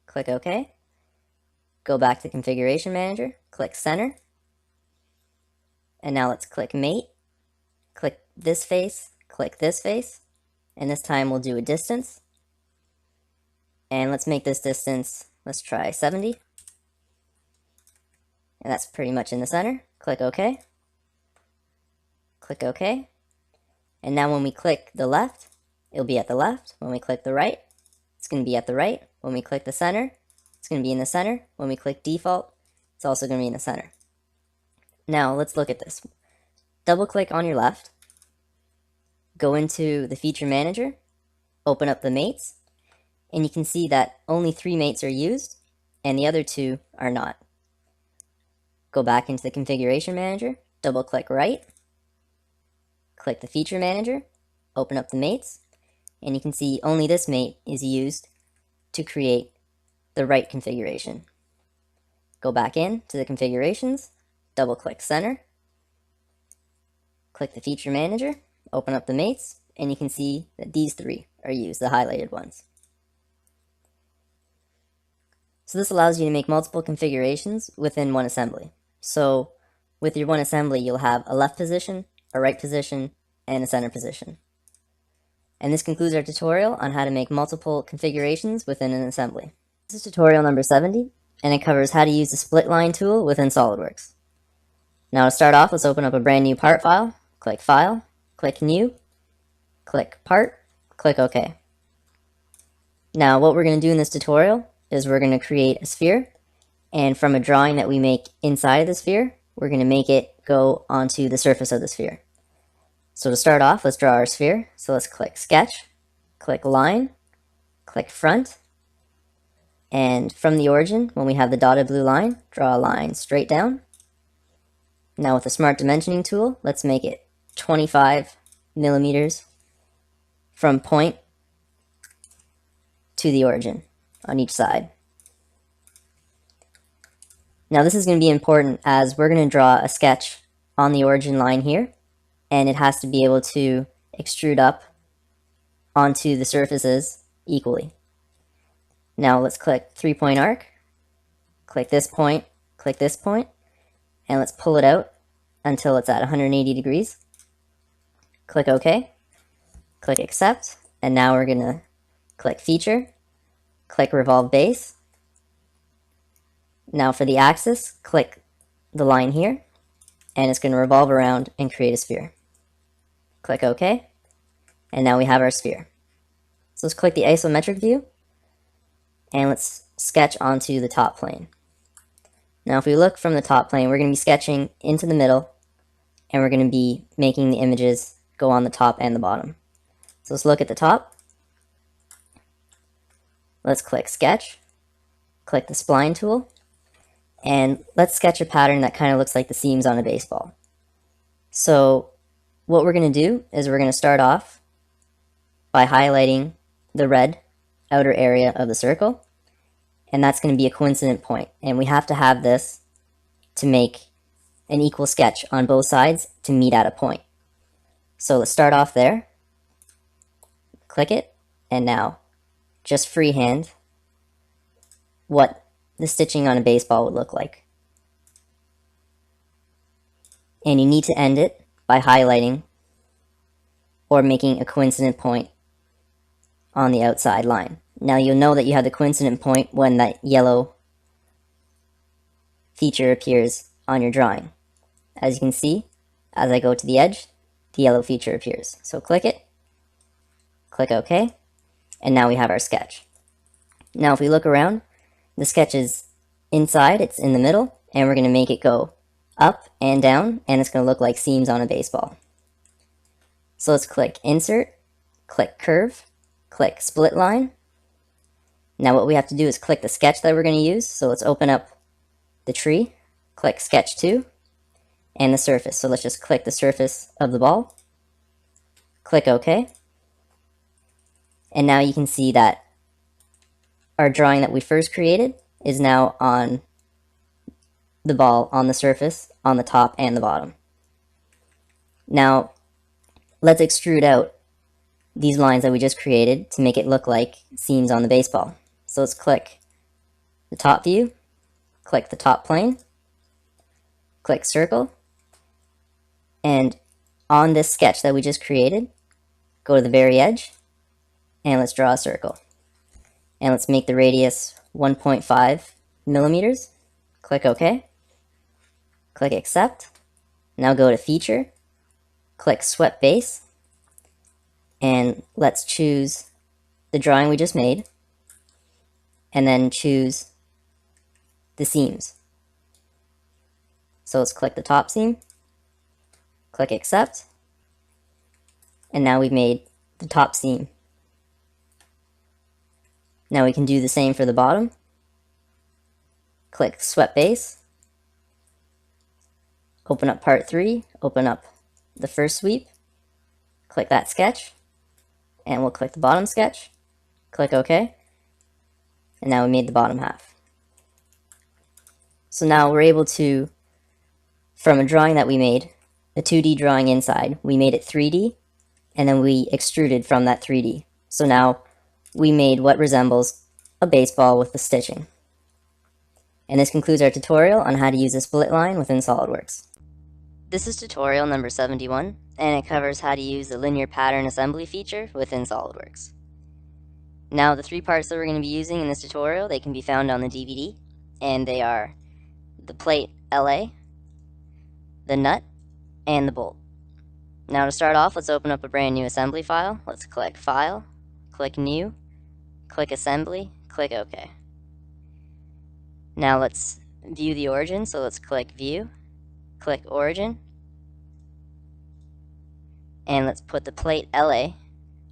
click OK, go back to configuration manager, click center, and now let's click mate, click this face, and this time we'll do a distance, and let's make this distance, let's try 70, and that's pretty much in the center. Click OK, click OK, and now when we click the left, it'll be at the left. When we click the right, it's going to be at the right. When we click the center, it's going to be in the center. When we click default, it's also going to be in the center. Now let's look at this. Double click on your left, go into the feature manager, open up the mates, and you can see that only 3 mates are used and the other 2 are not. Go back into the configuration manager, double click right, click the feature manager, open up the mates, and you can see only this mate is used to create the right configuration. Go back in to the configurations, double click center, click the feature manager, open up the mates, and you can see that these 3 are used, the highlighted ones. So this allows you to make multiple configurations within one assembly. So with your one assembly, you'll have a left position, a right position, and a center position. And this concludes our tutorial on how to make multiple configurations within an assembly. This is tutorial number 70, and it covers how to use the split line tool within SolidWorks. Now to start off, let's open up a brand new part file, click File, click New, click Part, click OK. Now what we're going to do in this tutorial is we're going to create a sphere, and from a drawing that we make inside of the sphere, we're going to make it go onto the surface of the sphere. So to start off, let's draw our sphere. So let's click Sketch, click Line, click Front, and from the origin, when we have the dotted blue line, draw a line straight down. Now with the Smart Dimensioning tool, let's make it 25 millimeters from point to the origin on each side. Now this is going to be important as we're going to draw a sketch on the origin line here, and it has to be able to extrude up onto the surfaces equally. Now let's click 3-point arc, click this point, and let's pull it out until it's at 180 degrees. Click OK, click Accept, and now we're going to click Feature, click Revolve Base. Now for the axis, click the line here, and it's going to revolve around and create a sphere. Click OK, and now we have our sphere. So let's click the isometric view, and let's sketch onto the top plane. Now if we look from the top plane, we're going to be sketching into the middle, and we're going to be making the images go on the top and the bottom. So let's look at the top. Let's click Sketch, click the Spline tool, and let's sketch a pattern that kind of looks like the seams on a baseball. So what we're going to do is we're going to start off by highlighting the red outer area of the circle, and that's going to be a coincident point. And we have to have this to make an equal sketch on both sides to meet at a point. So let's start off there, click it, and now just freehand what the stitching on a baseball would look like. And you need to end it by highlighting or making a coincident point on the outside line. Now you'll know that you have the coincident point when that yellow feature appears on your drawing. As you can see, as I go to the edge, the yellow feature appears. So click it, click OK, And now we have our sketch. Now if we look around, the sketch is inside, it's in the middle, and we're going to make it go up and down, and it's going to look like seams on a baseball. So let's click Insert, click Curve, click Split Line. Now what we have to do is click the sketch that we're going to use, so let's open up the tree, click Sketch 2, and the surface. So let's just click the surface of the ball, click OK, and now you can see that our drawing that we first created is now on the ball, on the surface, on the top and the bottom. Now let's extrude out these lines that we just created to make it look like seams on the baseball. So let's click the top view, click the top plane, click circle, and on this sketch that we just created, go to the very edge, and let's draw a circle. And let's make the radius 1.5 millimeters. Click OK. Click Accept. Now go to Feature, click Swept Base, and let's choose the drawing we just made, and then choose the seams. So let's click the top seam, click Accept, and now we've made the top seam. Now we can do the same for the bottom. Click Swept Base, open up Part 3, open up the first sweep, click that sketch, and we'll click the bottom sketch, click OK, and now we made the bottom half. So now we're able to, from a drawing that we made, a 2D drawing inside, we made it 3D, and then we extruded from that 3D. So now we made what resembles a baseball with the stitching. And this concludes our tutorial on how to use a split line within SolidWorks. This is tutorial number 71, and it covers how to use the linear pattern assembly feature within SolidWorks. Now the three parts that we're going to be using in this tutorial, they can be found on the DVD, and they are the plate LA, the nut, and the bolt. Now to start off, let's open up a brand new assembly file. Let's click File, click New, click Assembly, click OK. Now let's view the origin, so let's click View, click Origin, and let's put the plate LA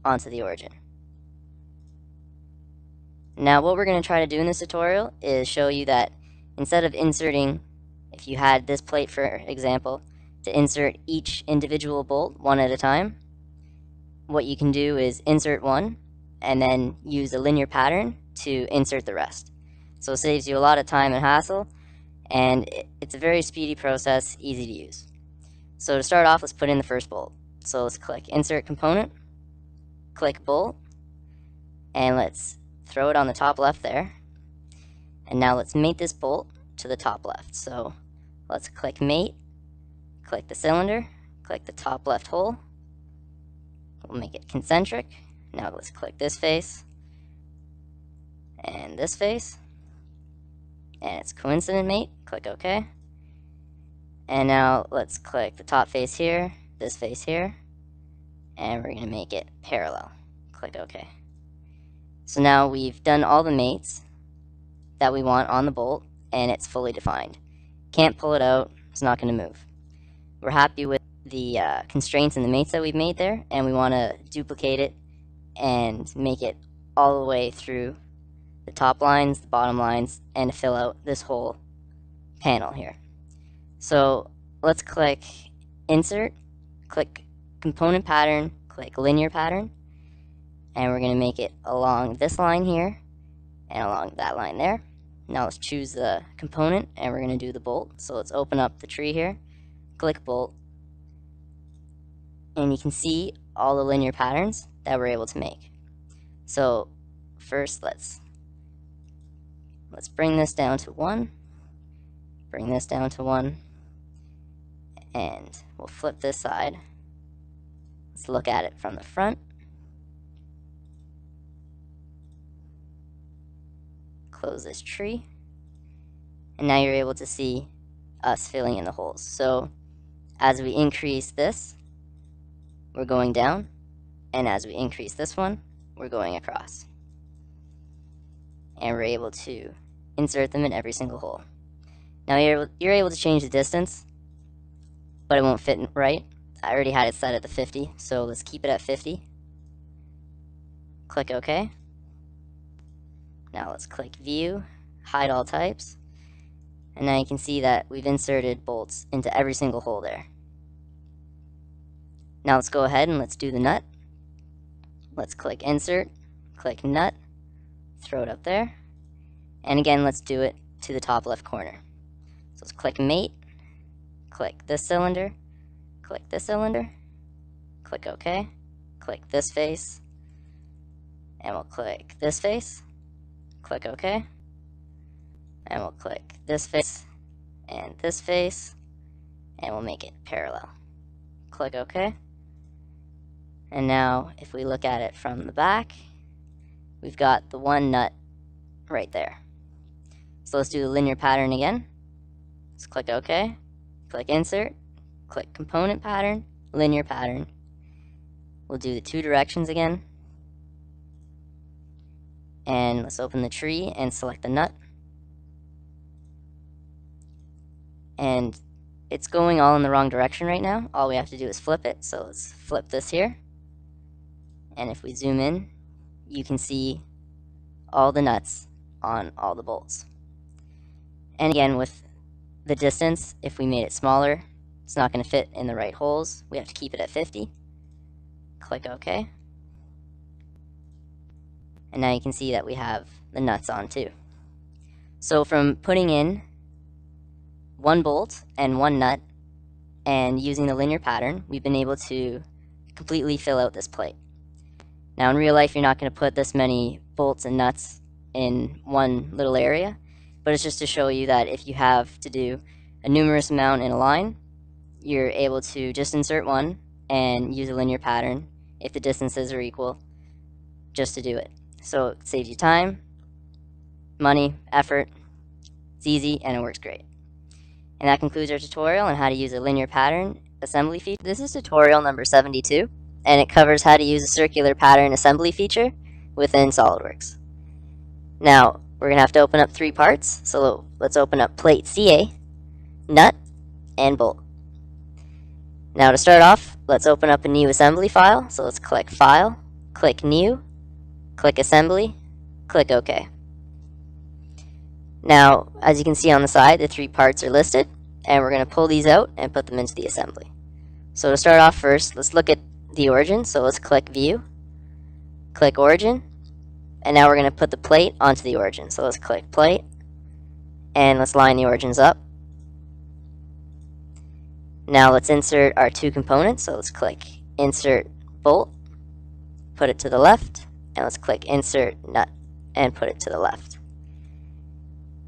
onto the origin. Now what we're going to try to do in this tutorial is show you that instead of inserting, if you had this plate for example, to insert each individual bolt one at a time, what you can do is insert one and then use a linear pattern to insert the rest. So it saves you a lot of time and hassle, and it's a very speedy process, easy to use. So to start off, let's put in the first bolt. So let's click Insert Component, click Bolt, and let's throw it on the top left there. And now let's mate this bolt to the top left. So let's click Mate, click the cylinder, click the top left hole. We'll make it concentric. Now let's click this face and this face, and it's coincident mate. Click OK. And now let's click the top face here, this face here, and we're going to make it parallel. Click OK. So now we've done all the mates that we want on the bolt, and it's fully defined. Can't pull it out, it's not going to move. We're happy with the constraints and the mates that we've made there, and we want to duplicate it and make it all the way through the top lines, the bottom lines, and fill out this whole panel here. So let's click Insert, click Component Pattern, click Linear Pattern, and we're going to make it along this line here and along that line there. Now let's choose the component, and we're going to do the bolt. So let's open up the tree here, click Bolt, and you can see all the linear patterns that we're able to make. So first let's bring this down to 1, bring this down to 1, and we'll flip this side. Let's look at it from the front. Close this tree, and now you're able to see us filling in the holes. So as we increase this, we're going down, and as we increase this one, we're going across. And we're able to insert them in every single hole. Now you're able to change the distance, but it won't fit right. I already had it set at the 50, so let's keep it at 50. Click OK. Now let's click View, Hide All Types, and now you can see that we've inserted bolts into every single hole there. Now let's go ahead and let's do the nut. Let's click Insert, click Nut, throw it up there, and again let's do it to the top left corner. So let's click Mate, click this cylinder, click this cylinder, click OK, click this face, and we'll click this face, click OK, and we'll click this face, and we'll make it parallel. Click OK. And now if we look at it from the back, we've got the one nut right there. So let's do the linear pattern again. Let's click OK, click Insert, click Component Pattern, Linear Pattern. We'll do the two directions again. And let's open the tree and select the nut. And it's going all in the wrong direction right now. All we have to do is flip it. So let's flip this here. And if we zoom in, you can see all the nuts on all the bolts. And again, with the distance, if we made it smaller, it's not going to fit in the right holes. We have to keep it at 50. Click OK. And now you can see that we have the nuts on too. So from putting in one bolt and one nut and using the linear pattern, we've been able to completely fill out this plate. Now in real life, you're not going to put this many bolts and nuts in one little area, but it's just to show you that if you have to do a numerous amount in a line, you're able to just insert one and use a linear pattern if the distances are equal, just to do it. So it saves you time, money, effort. It's easy and it works great. And that concludes our tutorial on how to use a linear pattern assembly feature. This is tutorial number 72, and it covers how to use a circular pattern assembly feature within SolidWorks. Now, we're going to have to open up three parts, so let's open up plate CA, nut, and bolt. Now to start off, let's open up a new assembly file, so let's click File, click New, click Assembly, click OK. Now, as you can see on the side, the three parts are listed, and we're going to pull these out and put them into the assembly. So to start off first, let's look at the origin, so let's click View, click Origin, and now we're going to put the plate onto the origin. So let's click Plate, and let's line the origins up. Now let's insert our two components, so let's click Insert Bolt, put it to the left, and let's click Insert Nut, and put it to the left.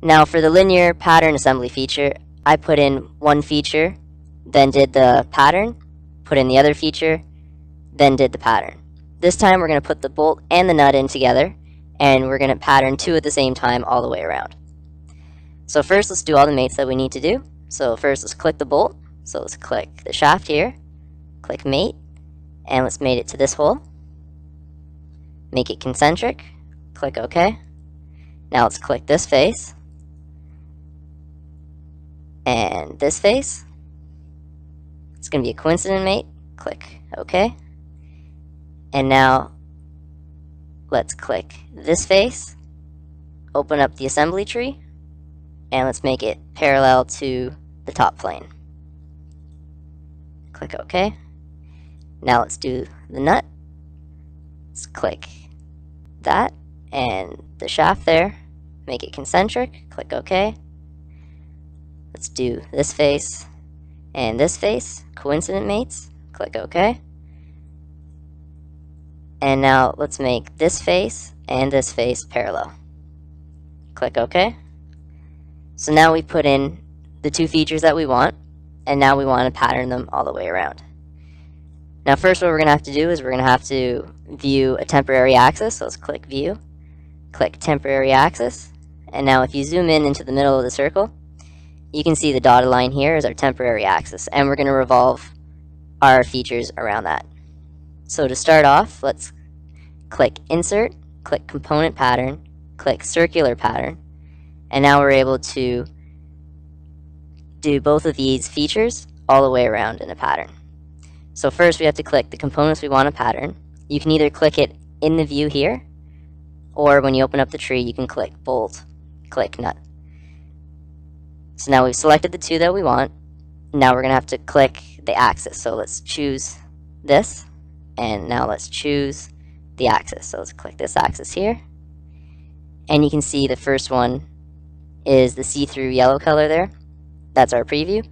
Now for the linear pattern assembly feature, I put in one feature, then did the pattern, put in the other feature, then did the pattern. This time we're going to put the bolt and the nut in together, and we're going to pattern two at the same time all the way around. So first let's do all the mates that we need to do. So first let's click the bolt, so let's click the shaft here, click mate, and let's mate it to this hole. Make it concentric, click OK. Now let's click this face, and this face. It's going to be a coincident mate, click OK. And now let's click this face, open up the assembly tree, and let's make it parallel to the top plane. Click OK. Now let's do the nut. Let's click that and the shaft there, make it concentric, click OK. Let's do this face and this face, coincident mates, click OK. And now let's make this face and this face parallel. Click OK. So now we put in the two features that we want, and now we want to pattern them all the way around. Now first what we're going to have to do is we're going to have to view a temporary axis. So let's click View, click Temporary Axis, and now if you zoom in into the middle of the circle, you can see the dotted line here is our temporary axis, and we're going to revolve our features around that. So to start off, let's click Insert, click Component Pattern, click Circular Pattern, and now we're able to do both of these features all the way around in a pattern. So first we have to click the components we want to pattern. You can either click it in the view here, or when you open up the tree you can click Bold, click Nut. So now we've selected the two that we want. Now we're going to have to click the axis. So let's choose this, and now let's choose the axis. So let's click this axis here, and you can see the first one is the see-through yellow color there. That's our preview,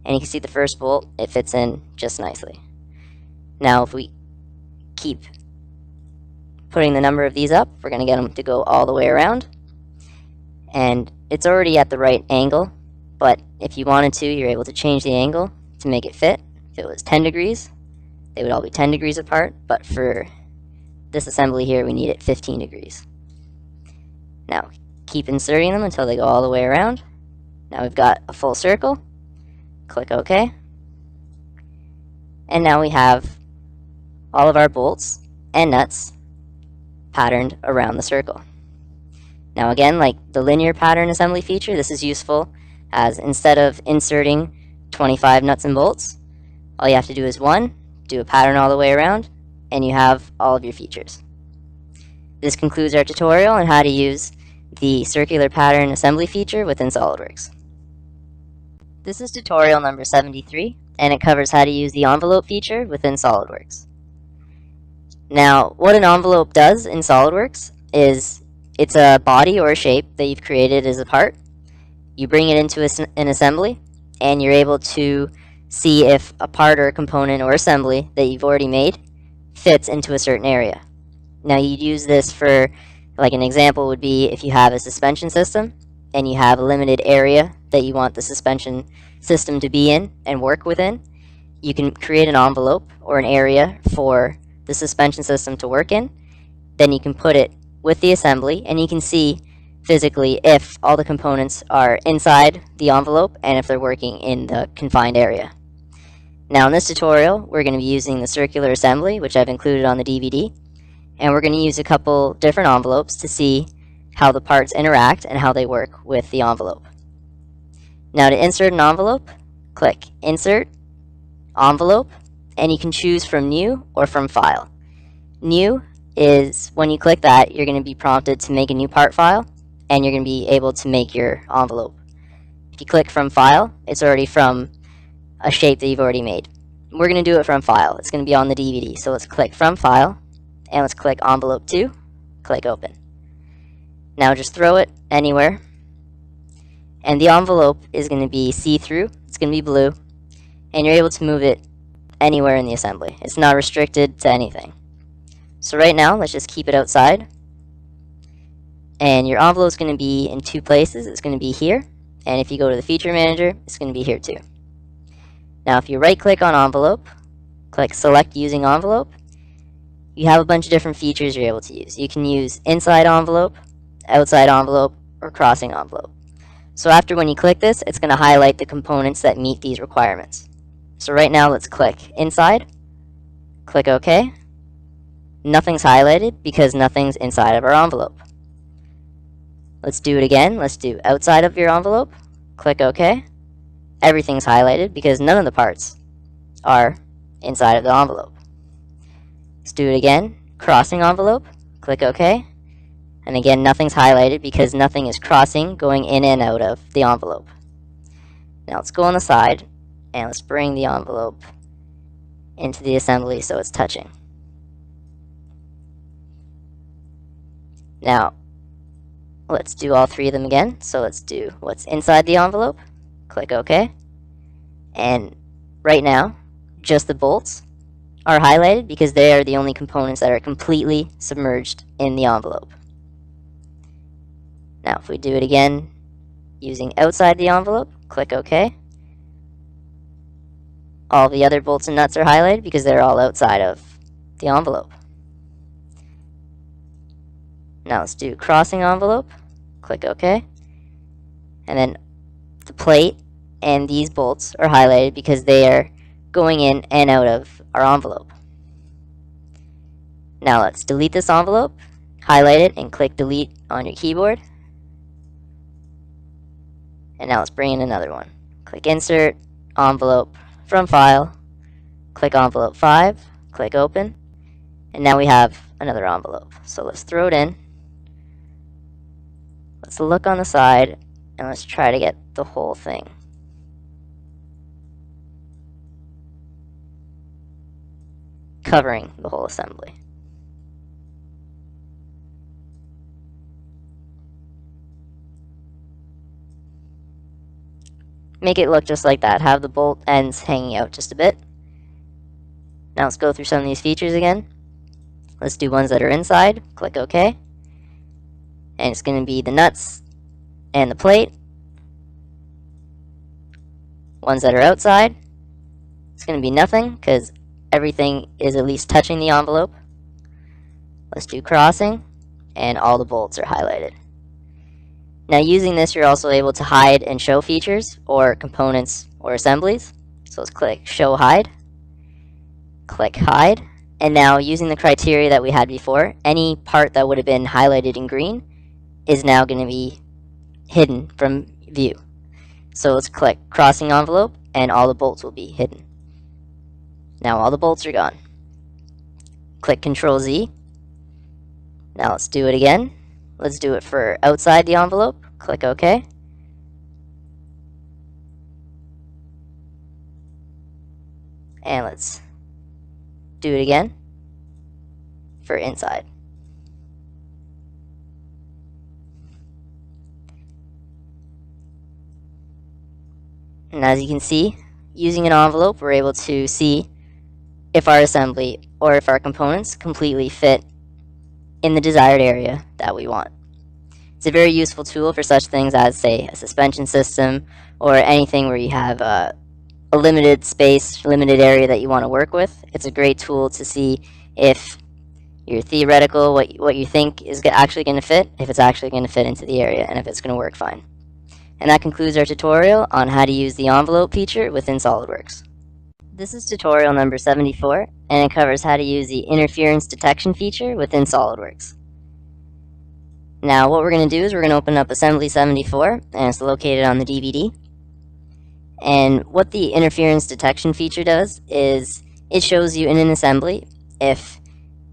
and you can see the first bolt, it fits in just nicely. Now if we keep putting the number of these up, we're going to get them to go all the way around, and it's already at the right angle, but if you wanted to, you're able to change the angle to make it fit. If it was 10 degrees, they would all be 10 degrees apart, but for this assembly here, we need it 15 degrees. Now, keep inserting them until they go all the way around. Now we've got a full circle. Click OK. And now we have all of our bolts and nuts patterned around the circle. Now again, like the linear pattern assembly feature, this is useful as instead of inserting 25 nuts and bolts, all you have to do is one, do a pattern all the way around, and you have all of your features. This concludes our tutorial on how to use the circular pattern assembly feature within SolidWorks. This is tutorial number 73, and it covers how to use the envelope feature within SolidWorks. Now, what an envelope does in SolidWorks is it's a body or a shape that you've created as a part. You bring it into an assembly, and you're able to see if a part or a component or assembly that you've already made fits into a certain area. Now, you'd use this for, like an example would be if you have a suspension system and you have a limited area that you want the suspension system to be in and work within, you can create an envelope or an area for the suspension system to work in. Then you can put it with the assembly, and you can see physically if all the components are inside the envelope and if they're working in the confined area. Now in this tutorial, we're going to be using the circular assembly, which I've included on the DVD, and we're going to use a couple different envelopes to see how the parts interact and how they work with the envelope. Now to insert an envelope, click Insert, Envelope, and you can choose from New or from File. New is when you click that, you're going to be prompted to make a new part file, and you're going to be able to make your envelope. If you click from File, it's already from a shape that you've already made. We're going to do it from File. It's going to be on the DVD. So let's click from File, and let's click Envelope 2, click Open. Now just throw it anywhere, and the envelope is going to be see-through. It's going to be blue, and you're able to move it anywhere in the assembly. It's not restricted to anything. So right now, let's just keep it outside. And your envelope is going to be in two places. It's going to be here, and if you go to the Feature Manager, it's going to be here too. Now if you right-click on Envelope, click Select Using Envelope, you have a bunch of different features you're able to use. You can use Inside Envelope, Outside Envelope, or Crossing Envelope. So after when you click this, it's going to highlight the components that meet these requirements. So right now, let's click Inside, click OK. Nothing's highlighted because nothing's inside of our envelope. Let's do it again. Let's do outside of your envelope, click OK. Everything's highlighted because none of the parts are inside of the envelope. Let's do it again. Crossing envelope, click OK. And again, nothing's highlighted because nothing is crossing, going in and out of the envelope. Now let's go on the side, and let's bring the envelope into the assembly so it's touching. Now, let's do all three of them again. So let's do what's inside the envelope, click OK. And right now, just the bolts are highlighted because they are the only components that are completely submerged in the envelope. Now if we do it again using outside the envelope, click OK. All the other bolts and nuts are highlighted because they're all outside of the envelope. Now let's do crossing envelope, click OK. And then the plate and these bolts are highlighted because they are going in and out of our envelope. Now let's delete this envelope, highlight it, and click delete on your keyboard. And now let's bring in another one. Click insert, envelope, from file, click envelope 5, click open, and now we have another envelope. So let's throw it in. Let's look on the side, and let's try to get the whole thing. Covering the whole assembly. Make it look just like that. Have the bolt ends hanging out just a bit. Now let's go through some of these features again. Let's do ones that are inside. Click OK. And it's going to be the nuts and the plate. Ones that are outside, it's going to be nothing because everything is at least touching the envelope. Let's do crossing, and all the bolts are highlighted. Now using this, you're also able to hide and show features or components or assemblies. So let's click show hide, click hide, and now using the criteria that we had before, any part that would have been highlighted in green is now going to be hidden from view. So let's click crossing envelope, and all the bolts will be hidden. Now all the bolts are gone. Click Ctrl Z. Now let's do it again. Let's do it for outside the envelope. Click OK. And let's do it again for inside. And as you can see, using an envelope, we're able to see if our assembly or if our components completely fit in the desired area that we want. It's a very useful tool for such things as, say, a suspension system or anything where you have a limited space, limited area that you want to work with. It's a great tool to see if your theoretical, what you think is actually going to fit, if it's actually going to fit into the area, and if it's going to work fine. And that concludes our tutorial on how to use the envelope feature within SolidWorks. This is tutorial number 74, and it covers how to use the interference detection feature within SolidWorks. Now what we're going to do is we're going to open up Assembly 74, and it's located on the DVD. And what the interference detection feature does is it shows you in an assembly if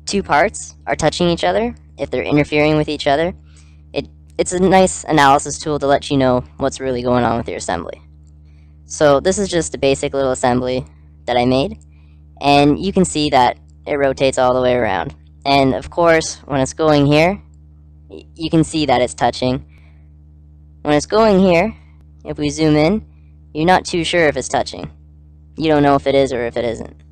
two parts are touching each other, if they're interfering with each other. It's a nice analysis tool to let you know what's really going on with your assembly. So this is just a basic little assembly that I made, and you can see that it rotates all the way around. And of course, when it's going here, you can see that it's touching. When it's going here, if we zoom in, you're not too sure if it's touching. You don't know if it is or if it isn't.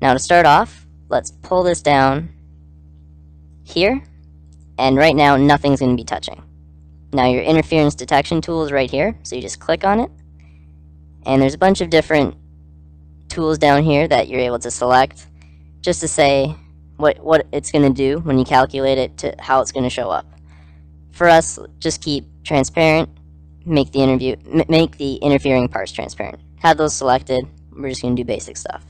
Now to start off, let's pull this down here, and right now nothing's going to be touching. Now your interference detection tool is right here, so you just click on it, and there's a bunch of different tools down here that you're able to select just to say what it's going to do when you calculate it to how it's going to show up. For us, just keep transparent, make the interfering parts transparent. Have those selected, we're just going to do basic stuff.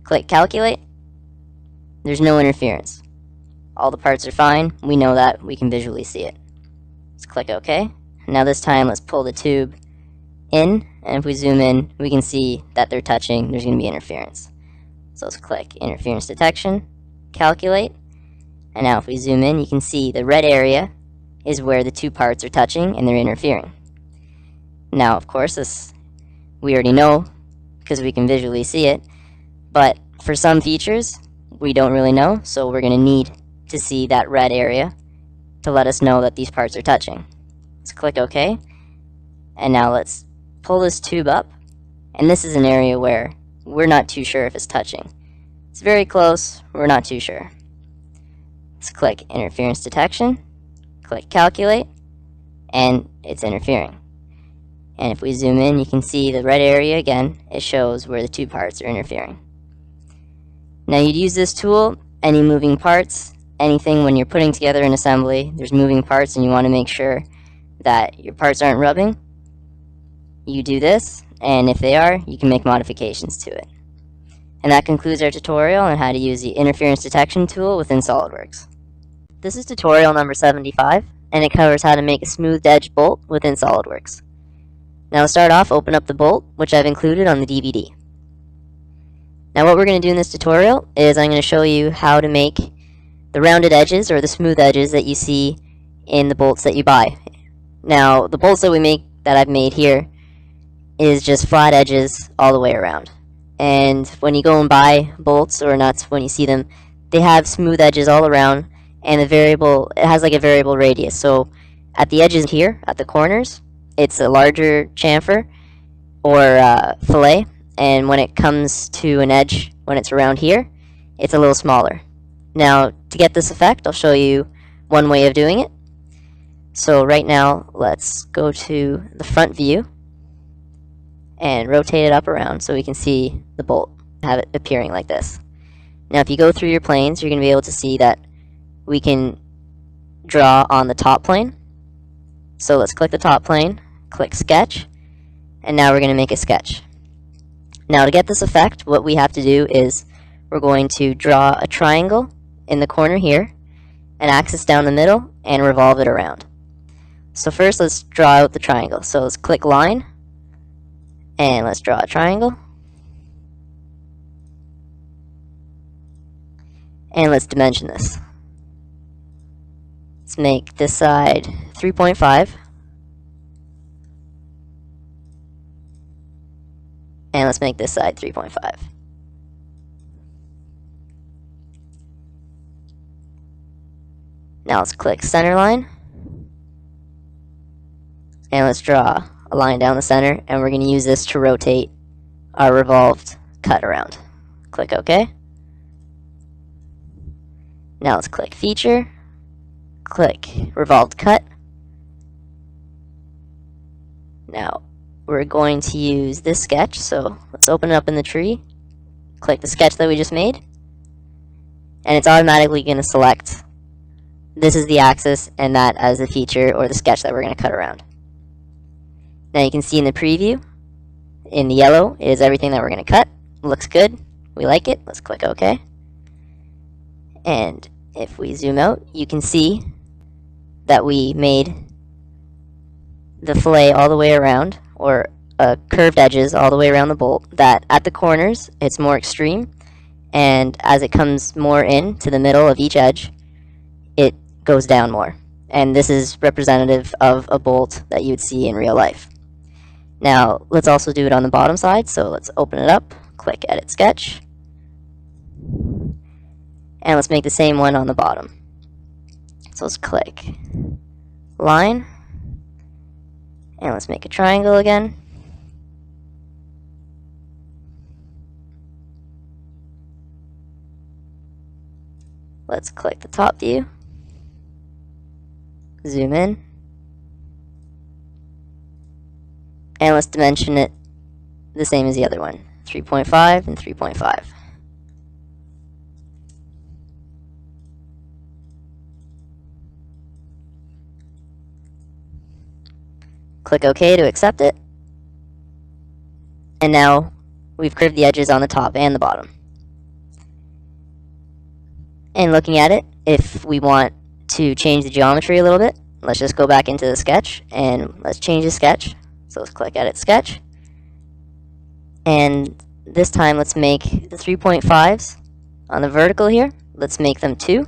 Click calculate, there's no interference. All the parts are fine, we know that, we can visually see it. Let's click OK. Now this time let's pull the tube in, and if we zoom in, we can see that they're touching, there's going to be interference. So let's click interference detection, calculate, and now if we zoom in, you can see the red area is where the two parts are touching and they're interfering. Now of course this we already know because we can visually see it, but for some features we don't really know, so we're going to need to see that red area to let us know that these parts are touching. Let's click OK, and now let's pull this tube up, and this is an area where we're not too sure if it's touching. It's very close, we're not too sure. Let's click interference detection, click calculate, and it's interfering. And if we zoom in, you can see the red area again, it shows where the two parts are interfering. Now you'd use this tool, any moving parts, anything when you're putting together an assembly, there's moving parts and you want to make sure that your parts aren't rubbing, you do this, and if they are, you can make modifications to it. And that concludes our tutorial on how to use the interference detection tool within SolidWorks. This is tutorial number 75, and it covers how to make a smoothed edge bolt within SolidWorks. Now to start off, open up the bolt, which I've included on the DVD. Now what we're going to do in this tutorial is I'm going to show you how to make the rounded edges or the smooth edges that you see in the bolts that you buy. Now the bolts that I've made here is just flat edges all the way around. And when you go and buy bolts or nuts, when you see them, they have smooth edges all around, and it has like a variable radius. So at the edges here, at the corners, it's a larger chamfer or fillet, and when it comes to an edge, when it's around here, it's a little smaller. Now to get this effect, I'll show you one way of doing it. So right now, let's go to the front view and rotate it up around so we can see the bolt, have it appearing like this. Now if you go through your planes, you're going to be able to see that we can draw on the top plane. So let's click the top plane, click sketch, and now we're going to make a sketch. Now to get this effect, what we have to do is we're going to draw a triangle in the corner here, an axis down the middle, and revolve it around. So first let's draw out the triangle. So let's click line, and let's draw a triangle. And let's dimension this. Let's make this side 3.5. And let's make this side 3.5. Now let's click center line. And let's draw a line down the center, and we're going to use this to rotate our revolved cut around. Click OK. Now let's click feature, click revolved cut. Now we're going to use this sketch, so let's open it up in the tree, click the sketch that we just made, and it's automatically going to select this is the axis and that as the feature or the sketch that we're going to cut around. Now you can see in the preview, in the yellow, is everything that we're going to cut. Looks good. We like it. Let's click OK. And if we zoom out, you can see that we made the fillet all the way around, or curved edges all the way around the bolt, that at the corners it's more extreme, and as it comes more in to the middle of each edge, it goes down more. And this is representative of a bolt that you would see in real life. Now let's also do it on the bottom side, so let's open it up, click edit sketch, and let's make the same one on the bottom. So let's click line, and let's make a triangle again. Let's click the top view, zoom in, and let's dimension it the same as the other one, 3.5 and 3.5. Click OK to accept it. And now we've curved the edges on the top and the bottom. And looking at it, if we want to change the geometry a little bit, let's just go back into the sketch and let's change the sketch. So let's click edit sketch. And this time let's make the 3.5s on the vertical here. Let's make them 2.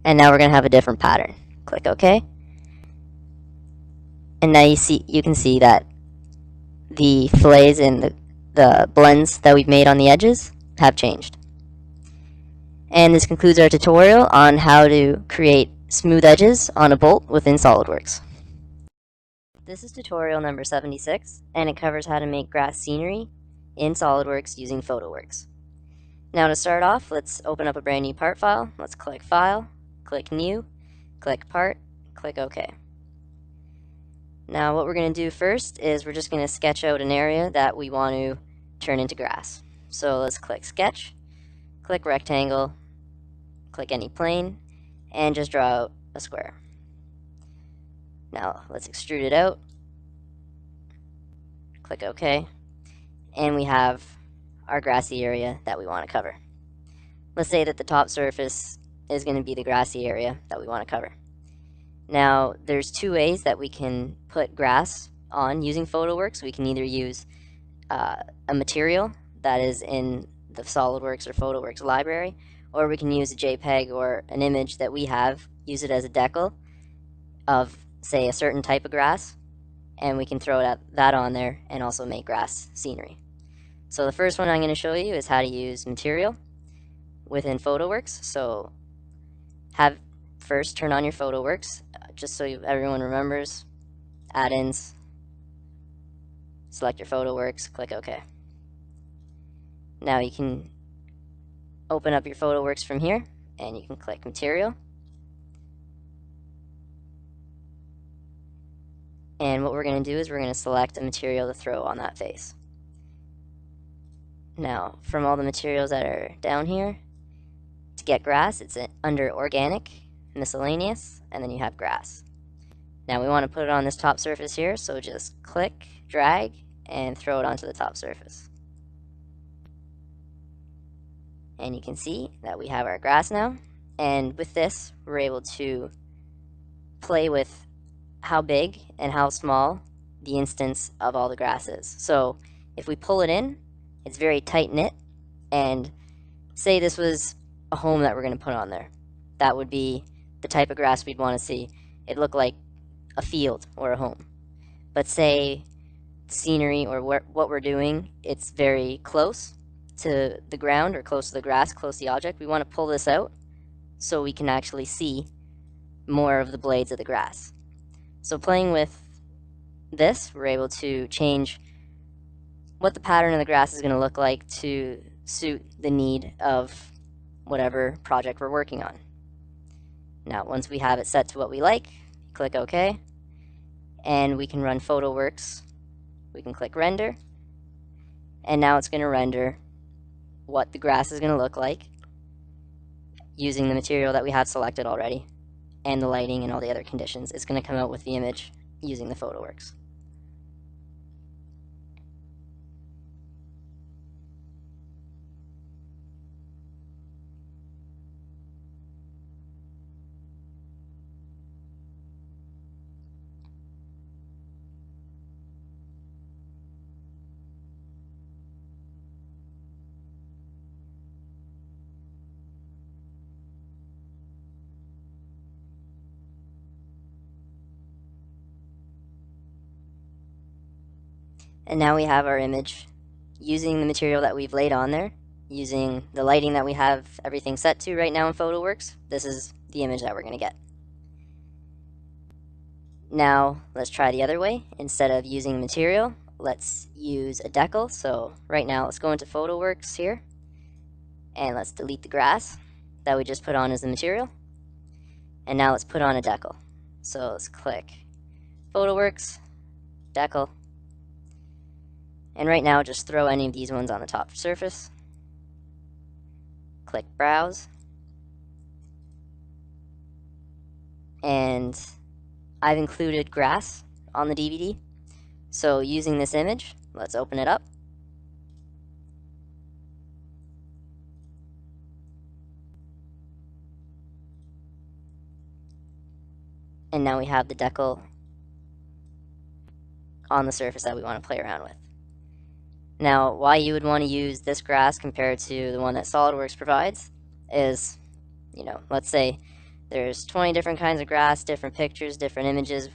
And now we're going to have a different pattern. Click OK. And now you can see that the fillets and the blends that we've made on the edges have changed. And this concludes our tutorial on how to create smooth edges on a bolt within SolidWorks. This is tutorial number 76, and it covers how to make grass scenery in SolidWorks using PhotoWorks. Now to start off, let's open up a brand new part file. Let's click File, click New, click Part, click OK. Now what we're going to do first is we're just going to sketch out an area that we want to turn into grass. So let's click Sketch, click Rectangle, click any plane, and just draw out a square. Now let's extrude it out, Click OK. And we have our grassy area that we want to cover. Let's say that the top surface is going to be the grassy area that we want to cover. Now, there's two ways that we can put grass on using PhotoWorks. We can either use a material that is in the SolidWorks or PhotoWorks library, or we can use a JPEG or an image that we have, use it as a decal of, say, a certain type of grass, and we can throw that on there and also make grass scenery. So the first one I'm going to show you is how to use material within PhotoWorks. So first turn on your PhotoWorks, just so everyone remembers. Add-ins, select your PhotoWorks, click OK. Now you can open up your PhotoWorks from here, and you can click Material. And what we're going to do is we're going to select a material to throw on that face. Now, from all the materials that are down here, to get grass, it's under Organic, Miscellaneous, and then you have Grass. Now we want to put it on this top surface here, so just click, drag, and throw it onto the top surface. And you can see that we have our grass now. And with this, we're able to play with how big and how small the instance of all the grass is. So if we pull it in, it's very tight knit, and say this was a home that we're going to put on there. That would be the type of grass we'd want to see. It looked like a field or a home. But say scenery or what we're doing, it's very close to the ground or close to the grass, close to the object. We want to pull this out so we can actually see more of the blades of the grass. So playing with this, we're able to change what the pattern of the grass is going to look like to suit the need of whatever project we're working on. Now, once we have it set to what we like, click OK, and we can run PhotoWorks. We can click Render, and now it's going to render what the grass is going to look like using the material that we have selected already, and the lighting and all the other conditions. It's going to come out with the image using the PhotoWorks. And now we have our image using the material that we've laid on there, using the lighting that we have everything set to right now in PhotoWorks. This is the image that we're going to get. Now let's try the other way. Instead of using material, let's use a decal. So right now let's go into PhotoWorks here, and let's delete the grass that we just put on as the material. And now let's put on a decal. So let's click PhotoWorks, decal. And right now, just throw any of these ones on the top surface. Click Browse. And I've included grass on the DVD. So using this image, let's open it up. And now we have the decal on the surface that we want to play around with. Now, why you would want to use this grass compared to the one that SolidWorks provides is, let's say there's 20 different kinds of grass, different pictures, different images.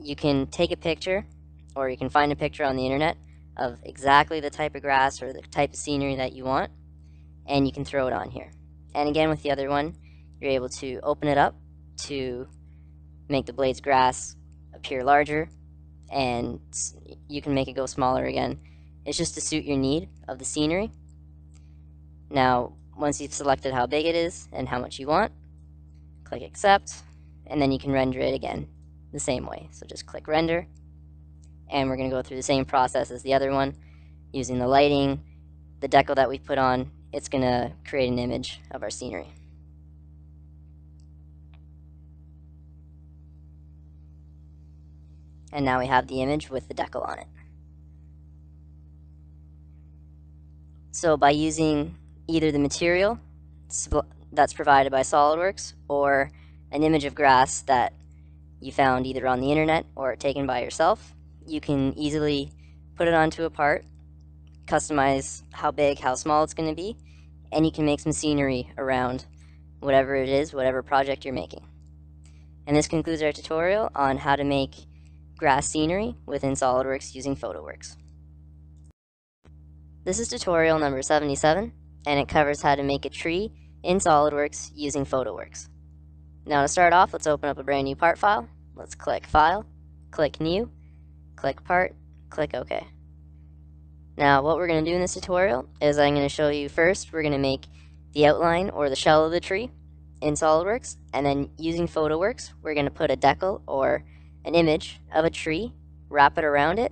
You can take a picture, or you can find a picture on the internet of exactly the type of grass or the type of scenery that you want, and you can throw it on here. And again, with the other one, you're able to open it up to make the blades grass appear larger, and you can make it go smaller again. It's just to suit your need of the scenery. Now, once you've selected how big it is and how much you want, click Accept, and then you can render it again the same way. So just click Render, and we're going to go through the same process as the other one, using the lighting, the decal that we put on. It's going to create an image of our scenery. And now we have the image with the decal on it. So by using either the material that's provided by SolidWorks or an image of grass that you found either on the internet or taken by yourself, you can easily put it onto a part, customize how big, how small it's going to be, and you can make some scenery around whatever it is, whatever project you're making. And this concludes our tutorial on how to make grass scenery within SolidWorks using PhotoWorks. This is tutorial number 77, and it covers how to make a tree in SolidWorks using PhotoWorks. Now to start off, let's open up a brand new part file. Let's click File, click New, click Part, click OK. Now what we're going to do in this tutorial is I'm going to show you first, we're going to make the outline or the shell of the tree in SolidWorks, and then using PhotoWorks, we're going to put a decal or an image of a tree, wrap it around it,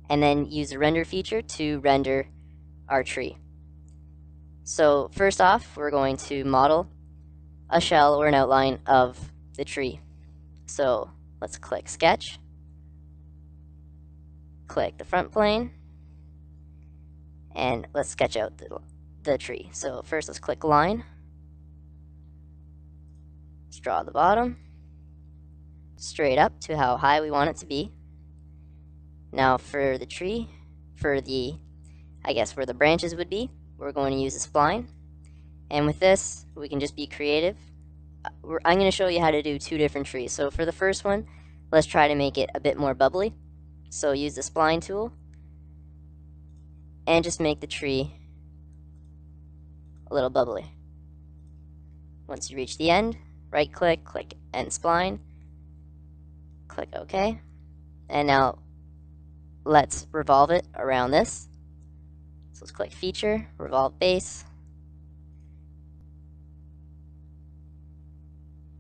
and then use the render feature to render our tree. So first off, we're going to model a shell or an outline of the tree. So let's click Sketch, click the front plane, and let's sketch out the tree. So first let's click Line, let's draw the bottom, straight up to how high we want it to be. Now for the tree, for the, I guess where the branches would be, we're going to use a spline. And with this, we can just be creative. I'm going to show you how to do two different trees. So for the first one, let's try to make it a bit more bubbly. So use the spline tool and just make the tree a little bubbly. Once you reach the end, right click, click End Spline, click OK. And now let's revolve it around this. So let's click Feature, Revolve Base.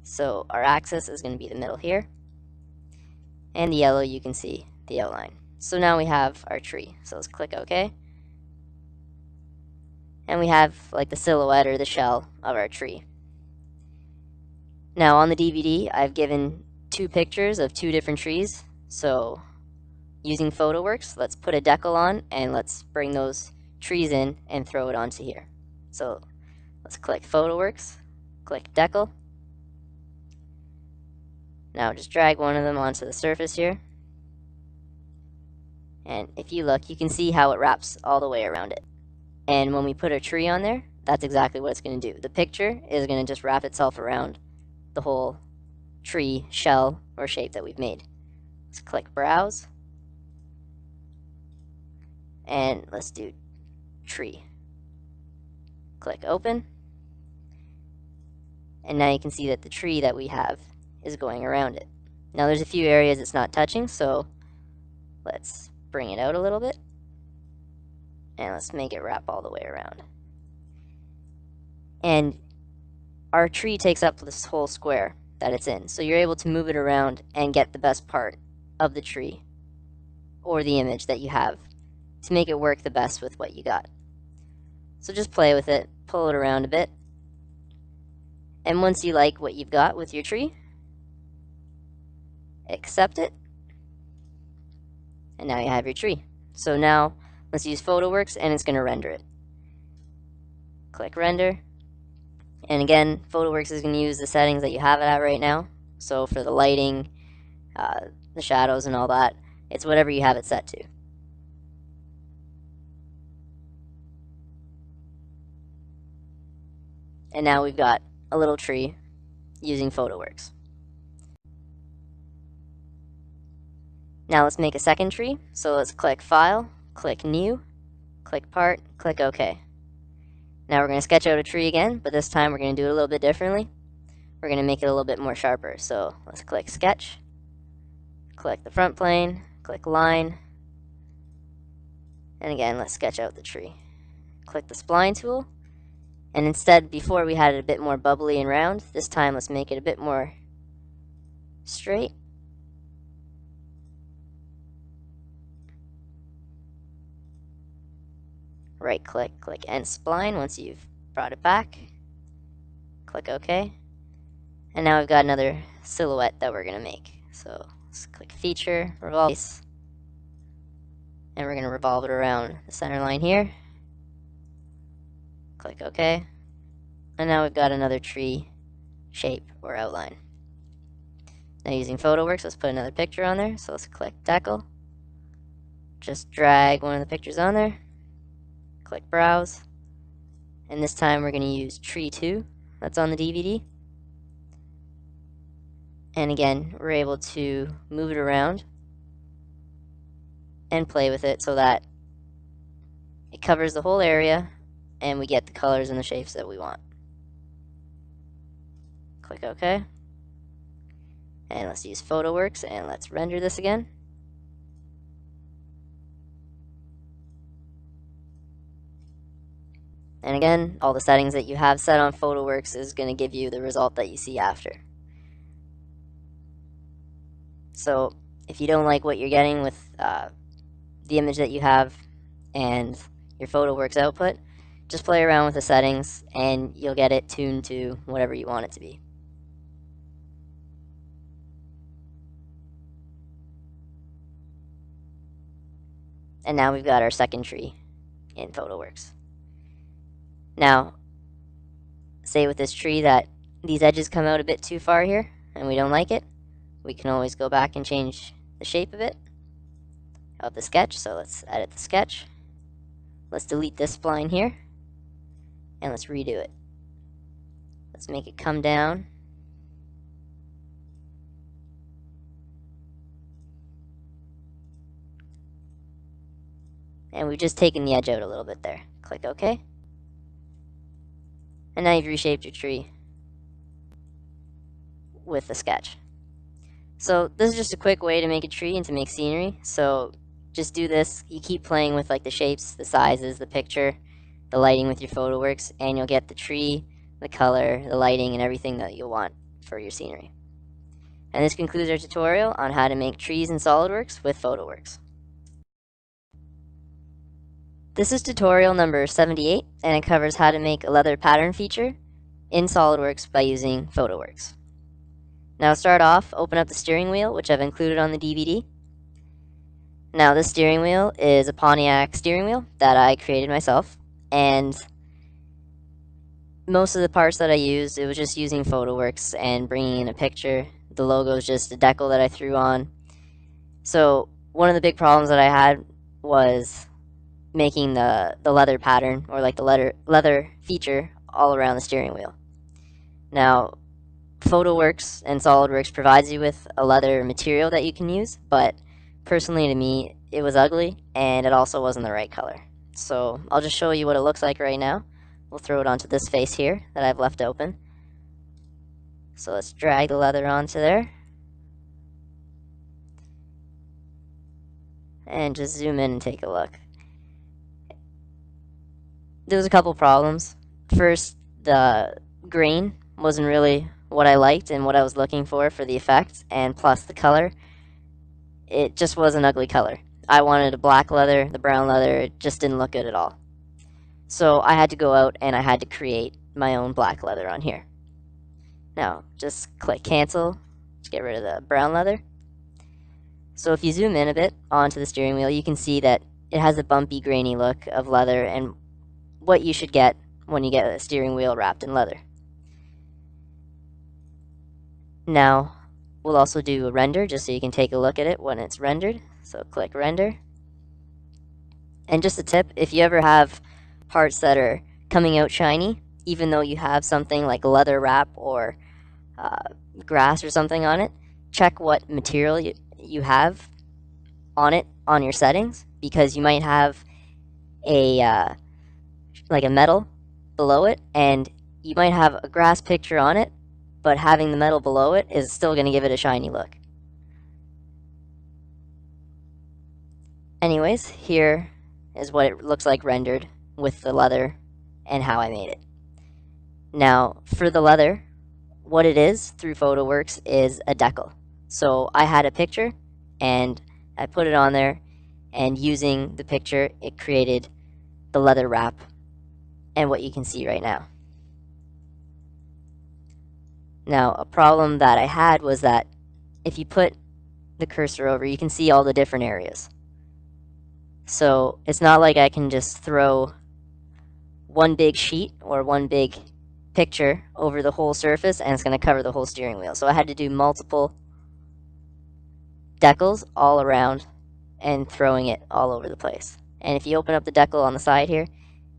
So our axis is going to be the middle here. And the yellow, you can see the outline. So now we have our tree. So let's click OK. And we have like the silhouette or the shell of our tree. Now on the DVD, I've given two pictures of two different trees. So using PhotoWorks, let's put a decal on and let's bring those trees in and throw it onto here. So let's click PhotoWorks, click Decal. Now just drag one of them onto the surface here. And if you look, you can see how it wraps all the way around it. And when we put a tree on there, that's exactly what it's going to do. The picture is going to just wrap itself around the whole tree shell or shape that we've made. Let's click Browse. And let's do Tree. Click Open. And now you can see that the tree that we have is going around it. Now there's a few areas it's not touching, so let's bring it out a little bit. And let's make it wrap all the way around. And our tree takes up this whole square that it's in. So you're able to move it around and get the best part of the tree or the image that you have to make it work the best with what you got. So just play with it, pull it around a bit. And once you like what you've got with your tree, accept it. And now you have your tree. So now let's use PhotoWorks and it's going to render it. Click Render. And again, PhotoWorks is going to use the settings that you have it at right now. So for the lighting, the shadows and all that, it's whatever you have it set to. And now we've got a little tree using PhotoWorks. Now let's make a second tree. So let's click File, click New, click Part, click OK. Now we're going to sketch out a tree again, but this time we're going to do it a little bit differently. We're going to make it a little bit more sharper. So let's click Sketch, click the front plane, click Line, and again let's sketch out the tree. Click the Spline tool, and instead, before we had it a bit more bubbly and round, this time let's make it a bit more straight. Right click, click End Spline once you've brought it back. Click OK. And now we've got another silhouette that we're going to make. So let's click Feature, Revolve Base. And we're going to revolve it around the center line here. Click OK. And now we've got another tree shape or outline. Now using PhotoWorks, let's put another picture on there. So let's click Decal. Just drag one of the pictures on there. Click Browse. And this time we're going to use Tree 2 that's on the DVD. And again, we're able to move it around and play with it so that it covers the whole area and we get the colors and the shapes that we want. Click OK. And let's use PhotoWorks and let's render this again. And again, all the settings that you have set on PhotoWorks is going to give you the result that you see after. So if you don't like what you're getting with the image that you have and your PhotoWorks output, just play around with the settings and you'll get it tuned to whatever you want it to be. And now we've got our second tree in PhotoWorks. Now, say with this tree that these edges come out a bit too far here and we don't like it, we can always go back and change the shape of it, of the sketch. So let's edit the sketch. Let's delete this spline here and let's redo it. Let's make it come down. And we've just taken the edge out a little bit there. Click OK. And now you've reshaped your tree with the sketch. So this is just a quick way to make a tree and to make scenery. So just do this. You keep playing with like the shapes, the sizes, the picture, the lighting with your PhotoWorks, and you'll get the tree, the color, the lighting, and everything that you'll want for your scenery. And this concludes our tutorial on how to make trees in SolidWorks with PhotoWorks. This is tutorial number 78, and it covers how to make a leather pattern feature in SolidWorks by using PhotoWorks. Now to start off, open up the steering wheel, which I've included on the DVD. Now this steering wheel is a Pontiac steering wheel that I created myself, and most of the parts that I used, it was just using PhotoWorks and bringing in a picture. The logo is just a decal that I threw on. So one of the big problems that I had was making the leather pattern, or like the leather feature, all around the steering wheel. Now PhotoWorks and SolidWorks provides you with a leather material that you can use, but personally to me it was ugly and it also wasn't the right color. So I'll just show you what it looks like right now. We'll throw it onto this face here that I've left open. So let's drag the leather onto there and just zoom in and take a look. There was a couple problems. First, the grain wasn't really what I liked and what I was looking for the effect, and plus the color, it just was an ugly color. I wanted a black leather, the brown leather, it just didn't look good at all. So I had to go out and I had to create my own black leather on here. Now, just click cancel to get rid of the brown leather. So if you zoom in a bit onto the steering wheel, you can see that it has a bumpy, grainy look of leather and what you should get when you get a steering wheel wrapped in leather. Now, we'll also do a render just so you can take a look at it when it's rendered. So click render. And just a tip, if you ever have parts that are coming out shiny, even though you have something like leather wrap or grass or something on it, check what material you have on it on your settings, because you might have a like a metal below it, and you might have a grass picture on it, but having the metal below it is still going to give it a shiny look. Anyways, here is what it looks like rendered with the leather and how I made it. Now, for the leather, what it is through PhotoWorks is a decal. So I had a picture and I put it on there, and using the picture, it created the leather wrap and what you can see right now. Now, a problem that I had was that if you put the cursor over, you can see all the different areas. So it's not like I can just throw one big sheet or one big picture over the whole surface, and it's going to cover the whole steering wheel. So I had to do multiple decals all around and throwing it all over the place. And if you open up the decal on the side here,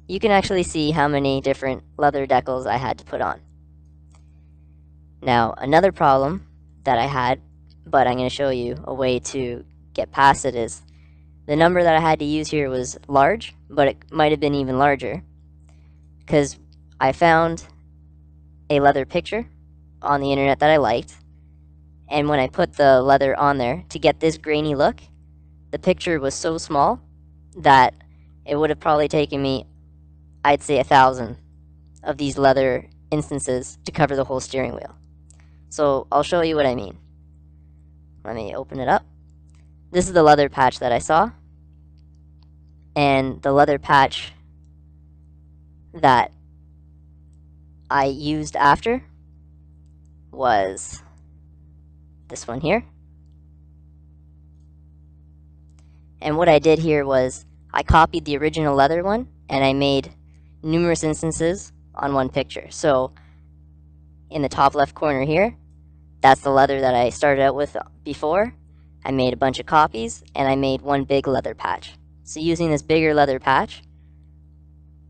you can actually see how many different leather decals I had to put on. Now, another problem that I had, but I'm going to show you a way to get past it, is the number that I had to use here was large, but it might have been even larger, because I found a leather picture on the internet that I liked, and when I put the leather on there to get this grainy look, the picture was so small that it would have probably taken me, I'd say, 1,000 of these leather instances to cover the whole steering wheel. So I'll show you what I mean. Let me open it up. This is the leather patch that I saw, and the leather patch that I used after was this one here. And what I did here was I copied the original leather one and I made numerous instances on one picture. So in the top left corner here, that's the leather that I started out with before. I made a bunch of copies and I made one big leather patch. So using this bigger leather patch,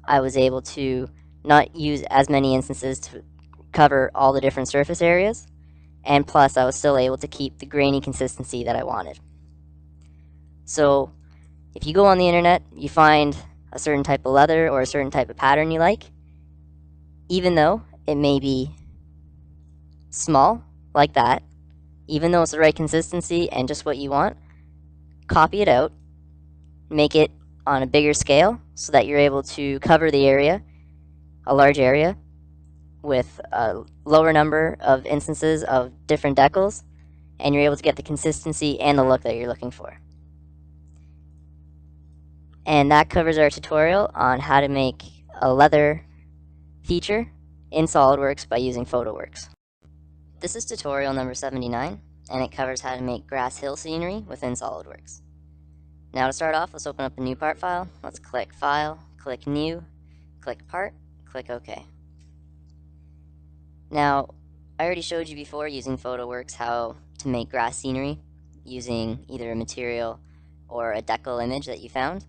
I was able to not use as many instances to cover all the different surface areas, and plus I was still able to keep the grainy consistency that I wanted. So if you go on the internet, you find a certain type of leather or a certain type of pattern you like, even though it may be small like that, even though it's the right consistency and just what you want, copy it out, make it on a bigger scale so that you're able to cover the area, a large area, with a lower number of instances of different decals, and you're able to get the consistency and the look that you're looking for. And that covers our tutorial on how to make a leather feature in SolidWorks by using PhotoWorks. This is tutorial number 79, and it covers how to make grass hill scenery within SolidWorks. Now to start off, let's open up a new part file. Let's click File, click New, click Part, click OK. Now, I already showed you before using PhotoWorks how to make grass scenery using either a material or a decal image that you found.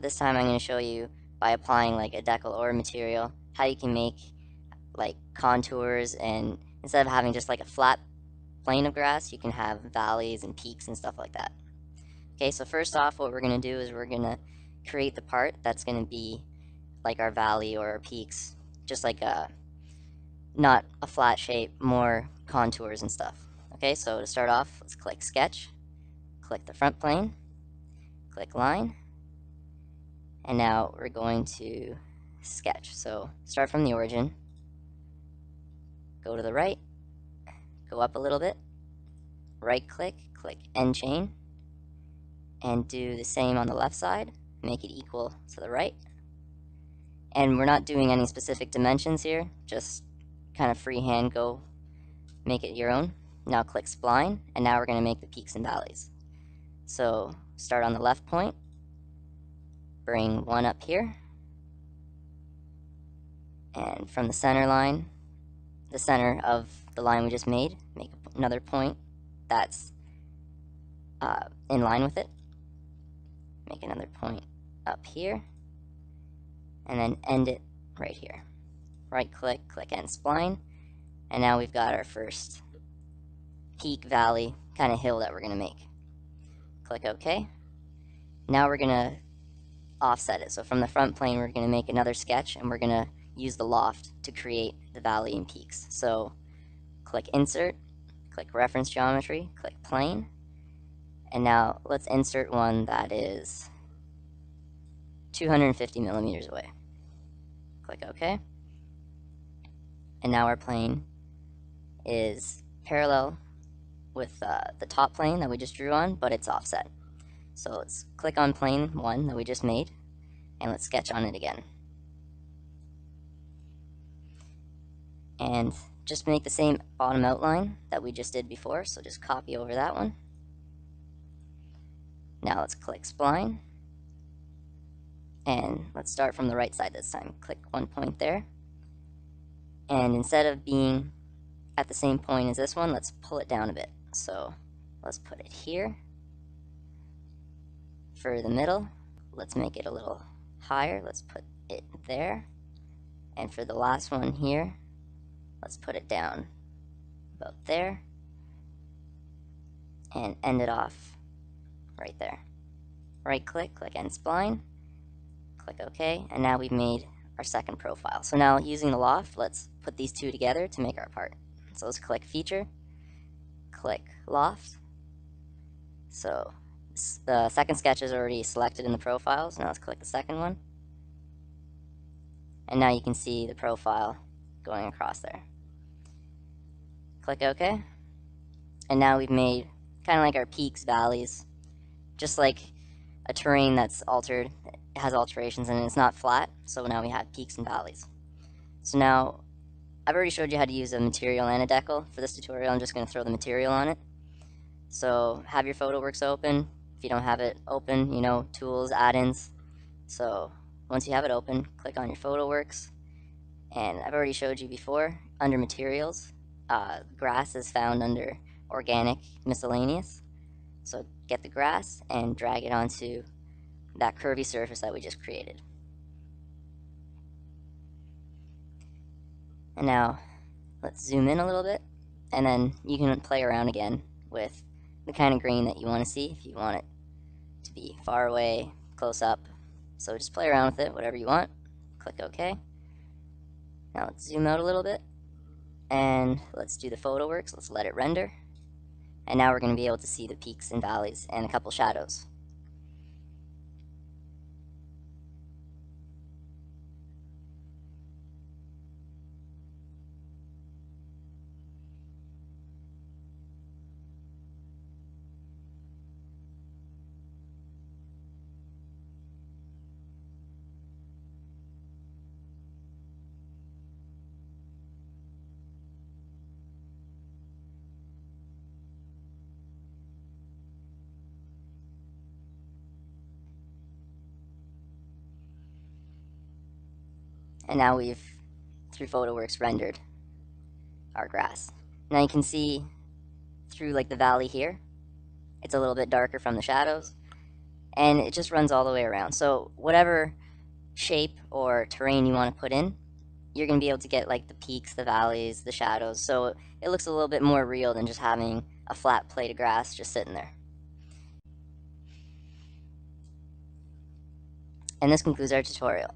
This time I'm going to show you, by applying like a decal or a material, how you can make like contours, and instead of having just like a flat plane of grass, you can have valleys and peaks and stuff like that. Okay, so first off, what we're going to do is we're going to create the part that's going to be like our valley or our peaks, just like not a flat shape, more contours and stuff. Okay, so to start off, let's click Sketch, click the front plane, click Line, and now we're going to sketch. So start from the origin, go to the right, go up a little bit, right click, click End Chain, and do the same on the left side, make it equal to the right. And we're not doing any specific dimensions here, just kind of freehand go make it your own. Now click Spline, and now we're going to make the peaks and valleys. So start on the left point, bring one up here, and from the center line, the center of the line we just made, make another point that's in line with it. Make another point up here, and then end it right here. Right click, click End Spline, and now we've got our first peak, valley, kind of hill that we're going to make. Click OK. Now we're going to offset it. So from the front plane, we're going to make another sketch, and we're going to use the loft to create the valley and peaks. So click Insert, click Reference Geometry, click Plane, and now let's insert one that is 250 millimeters away. Click OK. And now our plane is parallel with the top plane that we just drew on, but it's offset. So let's click on plane 1 that we just made, and let's sketch on it again. And just make the same bottom outline that we just did before, so just copy over that one. Now let's click Spline, And let's start from the right side this time. Click one point there. And instead of being at the same point as this one, let's pull it down a bit. So let's put it here. For the middle, let's make it a little higher. Let's put it there. And for the last one here, let's put it down about there. And end it off right there. Right click, click End Spline, click OK, and now we've made our second profile. So now using the loft, let's put these two together to make our part. So let's click Feature, click Loft. So the second sketch is already selected in the profiles. Now let's click the second one. And now you can see the profile going across there. Click OK. And now we've made kind of like our peaks, valleys, just like a terrain that's altered, it has alterations and it's not flat, so now we have peaks and valleys. So now, I've already showed you how to use a material and a decal. For this tutorial, I'm just going to throw the material on it. So have your PhotoWorks open. If you don't have it open, you know, tools, add-ins. So once you have it open, click on your PhotoWorks. And I've already showed you before, under materials, grass is found under organic miscellaneous. So get the grass and drag it onto that curvy surface that we just created. And now let's zoom in a little bit, and then you can play around again with the kind of grain that you want to see. If you want it to be far away, close up, so just play around with it, whatever you want. Click OK. Now let's zoom out a little bit, and let's do the PhotoWorks. Let's let it render. And now we're going to be able to see the peaks and valleys and a couple shadows. And now we've, through PhotoWorks, rendered our grass. Now you can see through like the valley here, it's a little bit darker from the shadows, and it just runs all the way around. So whatever shape or terrain you want to put in, you're going to be able to get like the peaks, the valleys, the shadows, so it looks a little bit more real than just having a flat plate of grass just sitting there. And this concludes our tutorial.